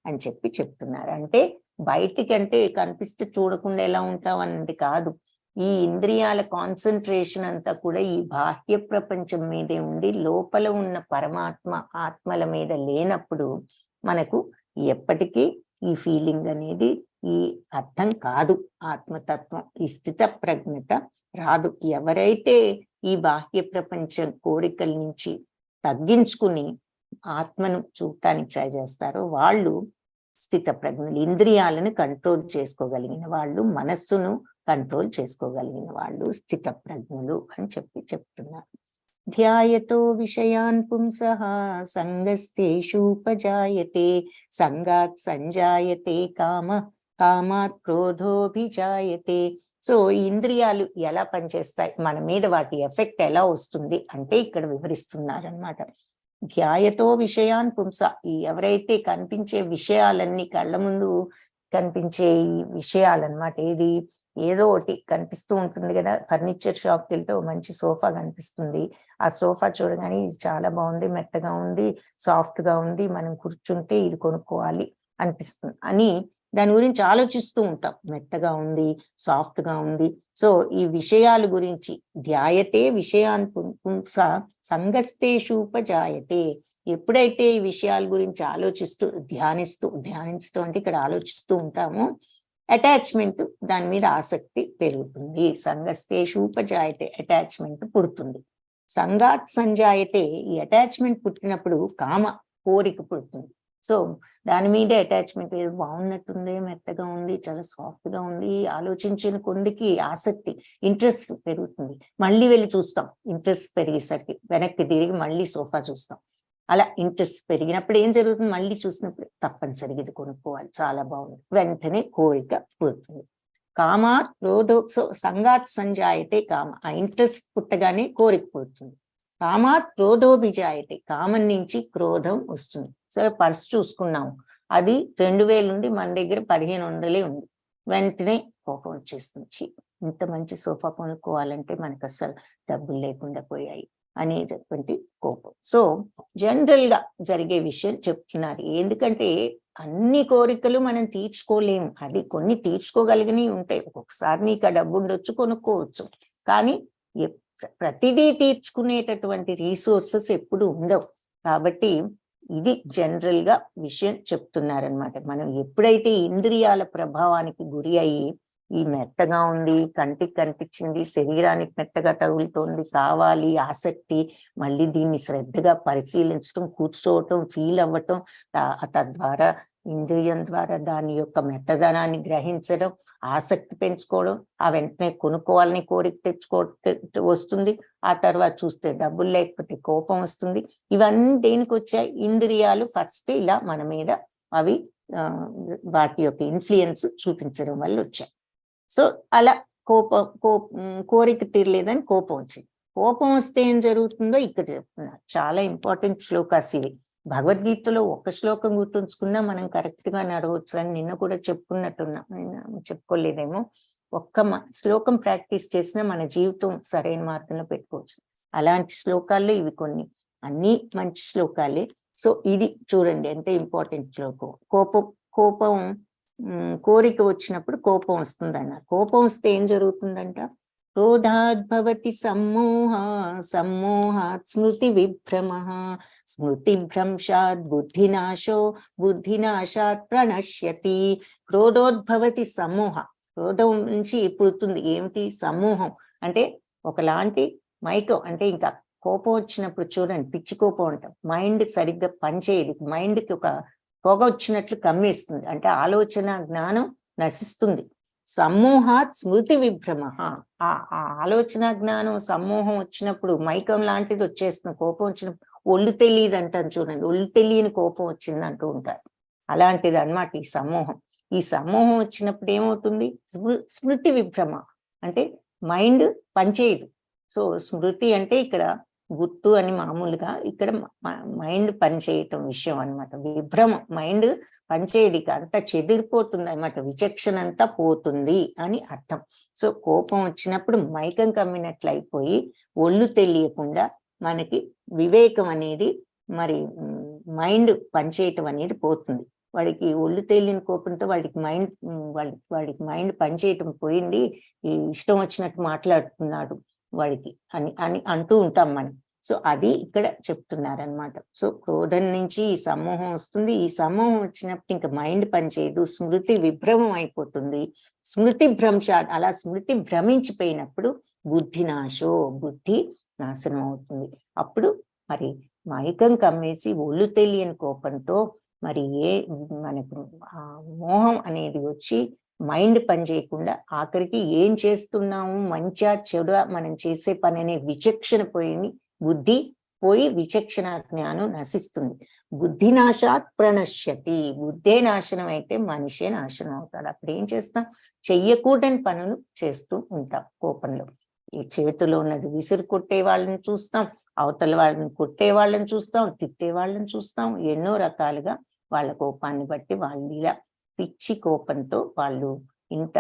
అని చెప్తున్నారు. అంటే బయటికంటే కనిపిస్తే చూడకుండా ఎలా ఉంటాం అన్నది కాదు, ఈ ఇంద్రియాల కాన్సన్ట్రేషన్ అంతా కూడా ఈ బాహ్య ప్రపంచం మీదే ఉండి లోపల ఉన్న పరమాత్మ ఆత్మల మీద లేనప్పుడు మనకు ఎప్పటికీ ఈ ఫీలింగ్ అనేది ఈ అర్థం కాదు. ఆత్మతత్వం, ఈ స్థిత ప్రజ్ఞత రాదు. ఎవరైతే ఈ బాహ్య ప్రపంచం కోరికల నుంచి తగ్గించుకుని ఆత్మను చూడటానికి ట్రై చేస్తారో వాళ్ళు స్థిత ప్రజ్ఞులు. ఇంద్రియాలను కంట్రోల్ చేసుకోగలిగిన వాళ్ళు, మనస్సును కంట్రోల్ చేసుకోగలిగిన వాళ్ళు స్థిత ప్రజ్ఞులు అని చెప్తున్నారు. ధ్యాయతో విషయాన్ పుంసః సంగస్తేషూపజాయతే సంగాత్ సంజాయతే కామ కామాత్ క్రోధోభిజాయతే సో ఈ ఇంద్రియాలు ఎలా పనిచేస్తాయి, మన మీద వాటి ఎఫెక్ట్ ఎలా వస్తుంది అంటే ఇక్కడ వివరిస్తున్నారనమాట. ధ్యాయతో విషయాన్ పుంస, ఈ ఎవరైతే కనిపించే విషయాలన్నీ కళ్ళ ముందు కనిపించే ఈ విషయాలన్నమాట, ఏది ఏదో ఒకటి కనిపిస్తూ ఉంటుంది కదా, ఫర్నిచర్ షాప్కి వెళ్తే మంచి సోఫా కనిపిస్తుంది, ఆ సోఫా చూడగానే ఇది చాలా బాగుంది, మెత్తగా ఉంది, సాఫ్ట్ గా ఉంది, మనం కూర్చుంటే ఇది కొనుక్కోవాలి అనిపిస్తుంది అని దాని గురించి ఆలోచిస్తూ ఉంటాం. మెత్తగా ఉంది, సాఫ్ట్ గా ఉంది. సో ఈ విషయాల గురించి ధ్యాయతే విషయాన్ పుంస సంగస్తేషూపజాయతే, ఎప్పుడైతే ఈ విషయాల గురించి ఆలోచిస్తూ ధ్యానించడం అంటే ఇక్కడ ఆలోచిస్తూ ఉంటామో అటాచ్మెంట్, దాని మీద ఆసక్తి పెరుగుతుంది. సంగస్తేషూపజాయతే, అటాచ్మెంట్ పుడుతుంది. సంగాత్ సంజాయతే, ఈ అటాచ్మెంట్ పుట్టినప్పుడు కామ, కోరిక పుడుతుంది. సో దాని మీదే అటాచ్మెంట్, ఏదో బాగున్నట్టుంది, మెత్తగా ఉంది, చాలా సాఫ్ట్ గా ఉంది, ఆలోచించిన కొందికి ఆసక్తి, ఇంట్రెస్ట్ పెరుగుతుంది. మళ్ళీ వెళ్ళి చూస్తాం, ఇంట్రెస్ట్ పెరిగేసరికి వెనక్కి తిరిగి మళ్ళీ సోఫా చూస్తాం. అలా ఇంట్రెస్ట్ పెరిగినప్పుడు ఏం జరుగుతుంది, మళ్ళీ చూసినప్పుడు తప్పనిసరిగా ఇది కొనుక్కోవాలి, చాలా బాగుంది, వెంటనే కోరిక పుడుతుంది. కామాత్ క్రోధో, సో సంగాత్ సంజాయతే కామ, ఆ ఇంట్రెస్ట్ పుట్టగానే కోరిక పుడుతుంది. కామాత్ క్రోధోభిజాయతే, కామం నుంచి క్రోధం వస్తుంది. సరే పర్స్ చూసుకున్నాము, అది 2000 నుండి మన దగ్గర 1500 ఉంది, వెంటనే కోపం వచ్చేస్తుంది, ఇంత మంచి సోఫా కొనుక్కోవాలంటే మనకు అసలు డబ్బులు లేకుండా పోయాయి అనేటటువంటి కోపం. సో జనరల్ గా జరిగే విషయం చెప్తున్నారు. ఎందుకంటే అన్ని కోరికలు మనం తీర్చుకోలేము, అది కొన్ని తీర్చుకోగలిగినవి ఉంటాయి. ఒక్కొక్కసారి నీకు ఆ డబ్బు ఉండొచ్చు, కొనుక్కోవచ్చు, కానీ ప్రతిదీ తీర్చుకునేటటువంటి రీసోర్సెస్ ఎప్పుడు ఉండవు. కాబట్టి ఇది జనరల్ గా విషయం చెప్తున్నారనమాట. మనం ఎప్పుడైతే ఇంద్రియాల ప్రభావానికి గురి అయ్యి ఈ మెత్తగా ఉంది, కంటికి కనిపించింది, శరీరానికి మెత్తగా తగులుతోంది, కావాలి, ఆసక్తి, మళ్ళీ దీన్ని శ్రద్ధగా పరిశీలించడం, కూర్చోవటం, ఫీల్ అవ్వటం, తద్వారా ఇంద్రియం ద్వారా దాని యొక్క మెత్తదనాన్ని గ్రహించడం, ఆసక్తి పెంచుకోవడం, ఆ వెంటనే కొనుక్కోవాలని కోరిక వస్తుంది. ఆ తర్వాత చూస్తే డబ్బులు లేకపోతే కోపం వస్తుంది. ఇవన్నీ దేనికి వచ్చాయి, ఇంద్రియాలు ఫస్ట్ ఇలా మన మీద అవి వాటి యొక్క ఇన్ఫ్లుయెన్స్ చూపించడం వల్ల వచ్చాయి. సో అలా కోరిక తీరలేదని కోపం వచ్చింది. కోపం వస్తే ఏం జరుగుతుందో ఇక్కడ చెప్తున్నారు. చాలా ఇంపార్టెంట్ శ్లోకాస్ ఇవి. భగవద్గీతలో ఒక శ్లోకం గుర్తుంచుకున్నా మనం కరెక్ట్ గా నడవచ్చు అని నిన్న కూడా చెప్పుకున్నట్టున్నా, చెప్పుకోలేదేమో. ఒక్క శ్లోకం ప్రాక్టీస్ చేసినా మన జీవితం సరైన మార్గంలో పెట్టుకోవచ్చు. అలాంటి శ్లోకాల్లో ఇవి కొన్ని, అన్ని మంచి శ్లోకాలే. సో ఇది చూడండి ఎంత ఇంపార్టెంట్ శ్లోకం. కోపం కోరిక వచ్చినప్పుడు కోపం వస్తుంది అన్నారు. కోపం వస్తే ఏం జరుగుతుందంట, క్రోధాద్భవతి సమ్మోహ, సమ్మోహాత్ స్మృతి విభ్రమ, స్మృతి భ్రంశాత్ బుద్ధినాశో, బుద్ధినాశాత్ ప్రణశ్యతి. క్రోధోద్భవతి సమ్మోహ, క్రోధం నుంచి పుడుతుంది ఏమిటి, సమ్మోహం అంటే ఒకలాంటి మైకం. అంటే ఇంకా కోపం వచ్చినప్పుడు చూడండి, పిచ్చి కోపం అంటాం, మైండ్ సరిగ్గా పనిచేయదు, మైండ్కి ఒక పొగ వచ్చినట్లు కమ్మేస్తుంది, అంటే ఆలోచన జ్ఞానం నశిస్తుంది. సమ్మోహాత్ స్మృతి విభ్రమ, ఆ ఆలోచన జ్ఞానం సమ్మోహం వచ్చినప్పుడు మైకం లాంటిది వచ్చేస్తుంది. కోపం వచ్చినప్పుడు ఒళ్ళు తెలియదు అంటారు చూడండి, ఒళ్ళు తెలియని కోపం వచ్చింది అంటూ ఉంటారు. అలాంటిది అన్నమాట ఈ సమ్మోహం. ఈ సమ్మోహం వచ్చినప్పుడు ఏమవుతుంది, స్మృతి విభ్రమ అంటే మైండ్ పనిచేయదు. సో స్మృతి అంటే ఇక్కడ గుర్తు అని మామూలుగా, ఇక్కడ మైండ్ పనిచేయటం విషయం అనమాట. విభ్రమ, మైండ్ పనిచేయడి, అంతా చెదిరిపోతుంది అనమాట, విచక్షణ అంతా పోతుంది అని అర్థం. సో కోపం వచ్చినప్పుడు మైకం కమ్మినట్లు అయిపోయి ఒళ్ళు తెలియకుండా మనకి వివేకం అనేది, మరి మైండ్ పనిచేయటం అనేది పోతుంది. వాడికి ఒళ్ళు తెలియని కోపంతో వాడికి మైండ్ పనిచేయటం పోయింది, ఈ ఇష్టం వచ్చినట్టు మాట్లాడుతున్నాడు వాడికి అని అంటూ ఉంటాం మనం. సో అది ఇక్కడ చెప్తున్నారనమాట. సో క్రోధం నుంచి ఈ సమ్మోహం వస్తుంది. ఈ సమ్మోహం వచ్చినప్పుడు ఇంకా మైండ్ పనిచేయదు, స్మృతి విభ్రమం అయిపోతుంది. స్మృతి భ్రంశ, అలా స్మృతి భ్రమించిపోయినప్పుడు బుద్ధి నాశో, బుద్ధి నాశనం అవుతుంది. అప్పుడు మరి మైకం కమ్మేసి ఒళ్ళు తెలియని కోపంతో మరి మనకు మోహం అనేది వచ్చి మైండ్ పనిచేయకుండా ఆఖరికి ఏం చేస్తున్నాము, మంచా చెడు మనం చేసే పని అనే విచక్షణ పోయి, బుద్ధి పోయి విచక్షణ జ్ఞానం నశిస్తుంది. బుద్ధినాశాత్ ప్రణశ్యతి. బుద్ధే నాశనం అయితే మనిషే నాశనం అవుతాడు. అప్పుడు ఏం చేస్తాం? చెయ్యకూడని పనులు చేస్తూ ఉంటాం కోపంలో. ఈ చేతిలో ఉన్నది విసిరి కొట్టే వాళ్ళని చూస్తాం, అవతల వాళ్ళని కొట్టే వాళ్ళని చూస్తాం, తిట్టే వాళ్ళని చూస్తాం. ఎన్నో రకాలుగా వాళ్ళ కోపాన్ని బట్టి వాళ్ళు ఇలా పిచ్చి కోపంతో వాళ్ళు ఇంత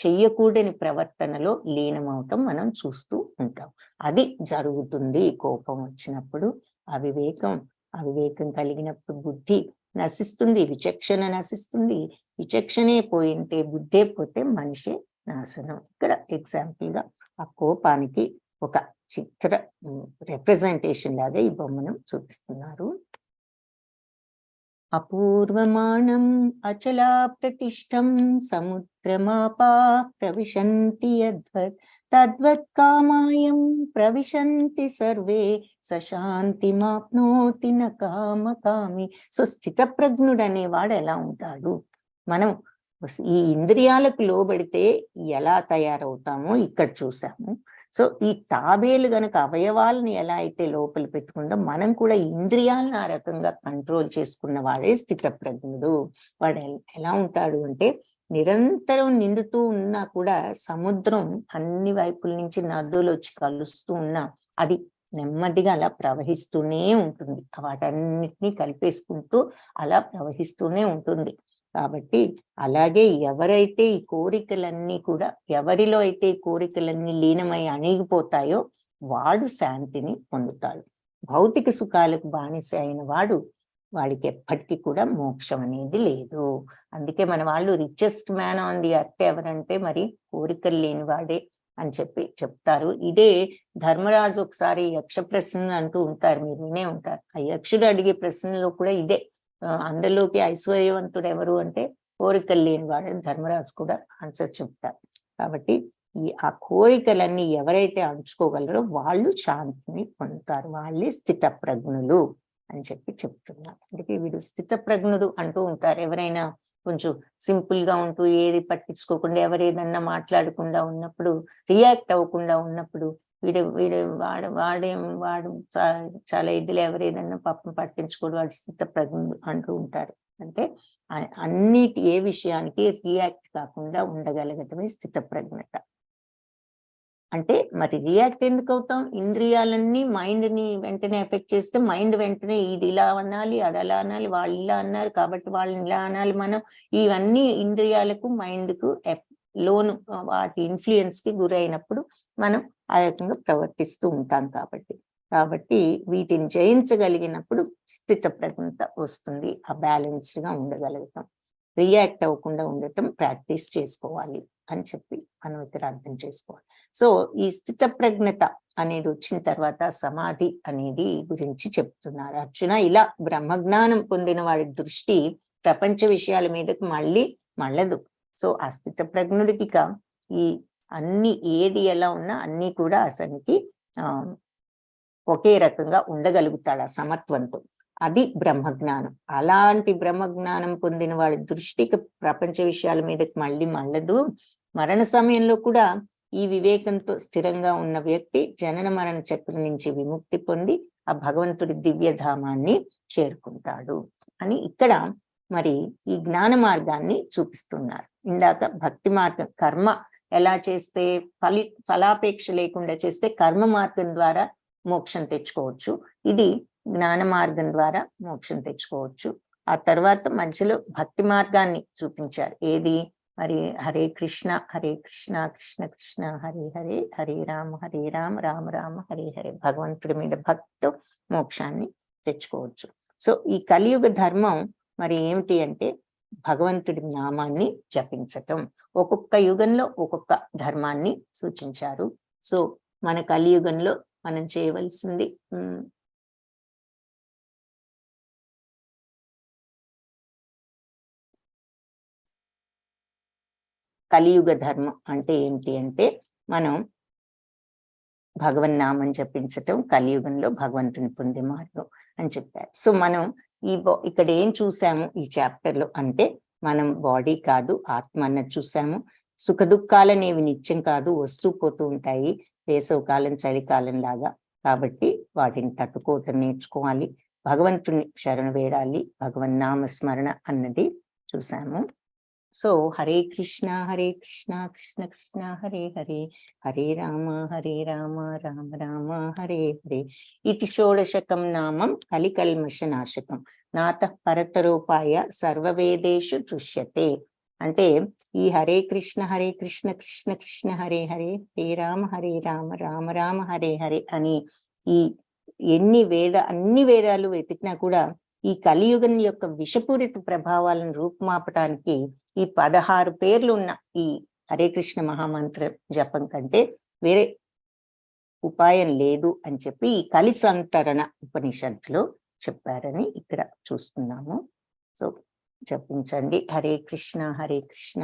చెయ్యకూడని ప్రవర్తనలో లీనమవటం మనం చూస్తూ ఉంటాం. అది జరుగుతుంది కోపం వచ్చినప్పుడు. అవివేకం కలిగినప్పుడు బుద్ధి నశిస్తుంది, విచక్షణ నశిస్తుంది. విచక్షణే పోయింటే, బుద్ధే పోతే మనిషే నాశనం. ఇక్కడ ఎగ్జాంపుల్ గా ఆ కోపానికి ఒక చిత్ర రిప్రజెంటేషన్ లాగా ఈ బొమ్మను చూపిస్తున్నారు. అపూర్వమానం అచలా ప్రతిష్టం సముద్రమాపా ప్రవిశంతి యద్వత్ తద్వత్ కామాయం ప్రవిశంతి సర్వే సశాంతిమాప్నోతి న కామకామి. సో స్థితప్రజ్ఞుడు అనేవాడు ఎలా ఉంటాడు? మనం ఈ ఇంద్రియాలకు లోబడితే ఎలా తయారవుతామో ఇక్కడ చూసాము. సో ఈ తాబేలు గనక అవయవాలను ఎలా అయితే లోపల పెట్టుకుందో, మనం కూడా ఇంద్రియాలను ఆ రకంగా కంట్రోల్ చేసుకున్న వాడే స్థితప్రజ్ఞుడు. వాడు ఎలా ఉంటాడు అంటే, నిరంతరం నిండుతూ ఉన్నా కూడా సముద్రం అన్ని వైపుల నుంచి నదులు వచ్చి కలుస్తూ ఉన్నా అది నెమ్మదిగా అలా ప్రవహిస్తూనే ఉంటుంది. వాటన్నిటినీ కలిపేసుకుంటూ అలా ప్రవహిస్తూనే ఉంటుంది. కాబట్టి అలాగే ఎవరైతే ఈ కోరికలన్నీ కూడా, ఎవరిలో అయితే ఈ కోరికలన్నీ లీనమై అణిగిపోతాయో వాడు శాంతిని పొందుతాడు. భౌతిక సుఖాలకు బానిస అయిన వాడికి ఎప్పటికీ కూడా మోక్షం అనేది లేదు. అందుకే మన వాళ్ళు richest man on the earth ఎవరంటే మరి కోరికలు లేని వాడే అని చెప్తారు. ఇదే ధర్మరాజు ఒకసారి యక్ష ప్రశ్నలు అంటూ ఉంటారు, మీరు వినే ఉంటారు. ఆ యక్షుడు అడిగే ప్రశ్నలో కూడా ఇదే, అందరిలోకి ఐశ్వర్యవంతుడు ఎవరు అంటే కోరికలు లేనివాడని ధర్మరాజు కూడా ఆన్సర్ చెప్తారు. కాబట్టి ఆ కోరికలన్నీ ఎవరైతే అణుచుకోగలరో వాళ్ళు శాంతిని పొందుతారు, వాళ్ళే స్థితప్రజ్ఞులు అని చెప్తున్నారు. అందుకే వీడు స్థితప్రజ్ఞుడు అంటూ ఉంటారు. ఎవరైనా కొంచెం సింపుల్ గా ఉంటూ ఏది పట్టించుకోకుండా, ఎవరేదన్నా మాట్లాడకుండా ఉన్నప్పుడు, రియాక్ట్ అవ్వకుండా ఉన్నప్పుడు, వాడు చాలా ఇదిలో ఎవరేదన్నా పాపం పట్టించుకోడు, వాడు స్థితప్రజ్ఞుడు అంటూ ఉంటారు. అంటే ఏ విషయానికి రియాక్ట్ కాకుండా ఉండగలగటమే స్థితప్రజ్ఞత. అంటే మరి రియాక్ట్ ఎందుకు అవుతాం? ఇంద్రియాలన్నీ మైండ్ ని వెంటనే ఎఫెక్ట్ చేస్తే మైండ్ వెంటనే ఇది ఇలా అనాలి, అది అలా అనాలి, వాళ్ళు ఇలా అన్నారు కాబట్టి వాళ్ళని ఇలా అనాలి. మనం ఇవన్నీ ఇంద్రియాలకు మైండ్ కు లోను వాటి ఇన్ఫ్లుయెన్స్ కి గురైనప్పుడు మనం ఆ రకంగా ప్రవర్తిస్తూ ఉంటాం. కాబట్టి వీటిని జయించగలిగినప్పుడు స్థితప్రజ్ఞత వస్తుంది, ఆ బ్యాలెన్స్డ్ గా ఉండగలుగుతాం. రియాక్ట్ అవ్వకుండా ఉండటం ప్రాక్టీస్ చేసుకోవాలి అని చెప్పి మనం ఇక్కడ అర్థం చేసుకోవాలి. సో ఈ స్థితప్రజ్ఞత అనేది వచ్చిన తర్వాత సమాధి అనేది గురించి చెప్తున్నారు. అర్జున, ఇలా బ్రహ్మజ్ఞానం పొందిన వాడి దృష్టి ప్రపంచ విషయాల మీదకి మళ్ళదు. సో ఆ స్థితప్రజ్ఞుడికి ఈ అన్ని ఏది ఎలా ఉన్నా అన్ని కూడా అతనికి ఒకే రకంగా ఉండగలుగుతాడు ఆ సమత్వంతో. అది బ్రహ్మజ్ఞానం. అలాంటి బ్రహ్మజ్ఞానం పొందిన వాడి దృష్టికి ప్రపంచ విషయాల మీదకి మళ్ళదు. మరణ సమయంలో కూడా ఈ వివేకంతో స్థిరంగా ఉన్న వ్యక్తి జనన మరణ చక్రం నుంచి విముక్తి పొంది ఆ భగవంతుడి దివ్యధామాన్ని చేరుకుంటాడు అని ఇక్కడ మరి ఈ జ్ఞాన మార్గాన్ని చూపిస్తున్నారు. ఇందాక భక్తి మార్గం, కర్మ ఎలా చేస్తే ఫలాపేక్ష లేకుండా చేస్తే కర్మ మార్గం ద్వారా మోక్షం తెచ్చుకోవచ్చు. ఇది జ్ఞాన మార్గం ద్వారా మోక్షం తెచ్చుకోవచ్చు. ఆ తర్వాత మధ్యలో భక్తి మార్గాన్ని చూపించారు. ఏది మరి హరే కృష్ణ కృష్ణ కృష్ణ హరే హరే, హరే రామ రామ రామ హరే హరే. భగవంతుడి మీద భక్తితో మోక్షాన్ని తెచ్చుకోవచ్చు. సో ఈ కలియుగ ధర్మం మరి ఏమిటి అంటే భగవంతుడి నామాన్ని జపించటం. ఒక్కొక్క యుగంలో ఒక్కొక్క ధర్మాన్ని సూచించారు. సో మన కలియుగంలో మనం చేయవలసింది కలియుగ ధర్మం అంటే ఏంటి అంటే మనం భగవన్నామం జపించటం కలియుగంలో భగవంతుని పొందే మార్గం అని చెప్పారు. సో మనం ఇక్కడ ఏం చూసాము ఈ చాప్టర్ లో అంటే, మనం బాడీ కాదు ఆత్మ అన్నది చూసాము. సుఖ దుఃఖాలనేవి నిత్యం కాదు, వస్తూ పోతూ ఉంటాయి, వేసవకాలం చలికాలం లాగా. కాబట్టి వాటిని తట్టుకోవటం నేర్చుకోవాలి. భగవంతుని శరణు వేడాలి, భగవన్నామ స్మరణ అన్నది చూసాము. సో హరే కృష్ణ కృష్ణ కృష్ణ హరే హరే, హరే రామ రామ రామ హరే హరే. ఇది షోడశకం నామం కలికల్మషనాశకం నాతః పరతరూపాయ సర్వవేదేషు దృశ్యతే. అంటే ఈ హరే కృష్ణ కృష్ణ కృష్ణ హరే హరే, హరే రామ రామ రామ హరే హరే అని ఈ అన్ని వేదాలు వెతికినా కూడా ఈ కలియుగం యొక్క విషపూరిత ప్రభావాలను రూపుమాపటానికి ఈ 16 పేర్లు ఉన్న ఈ హరే కృష్ణ మహామంత్ర జపం కంటే వేరే ఉపాయం లేదు అని చెప్పి ఈ కలిసంతరణ ఉపనిషత్తులో చెప్పారని ఇక్కడ చూస్తున్నాము. సో జపించండి హరే కృష్ణ కృష్ణ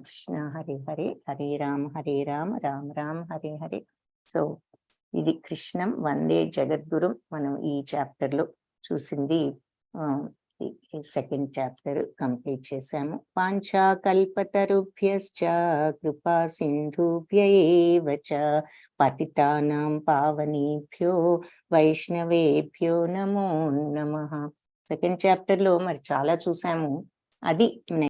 కృష్ణ హరే హరే, హరే రామ రామ రామ హరే హరే. సో ఇది కృష్ణం వందే జగద్గురు. మనం ఈ చాప్టర్ లో చూసింది సెకండ్ చాప్టర్ కంప్లీట్ చేశాము. పాంచాకల్పతరుభ్యశ్చ కృపా సింధుభ్య ఏవ చ పతితానాం పావనేభ్యో వైష్ణవేభ్యో నమో నమః. సెకండ్ చాప్టర్ లో మరి చాలా చూసాము. అది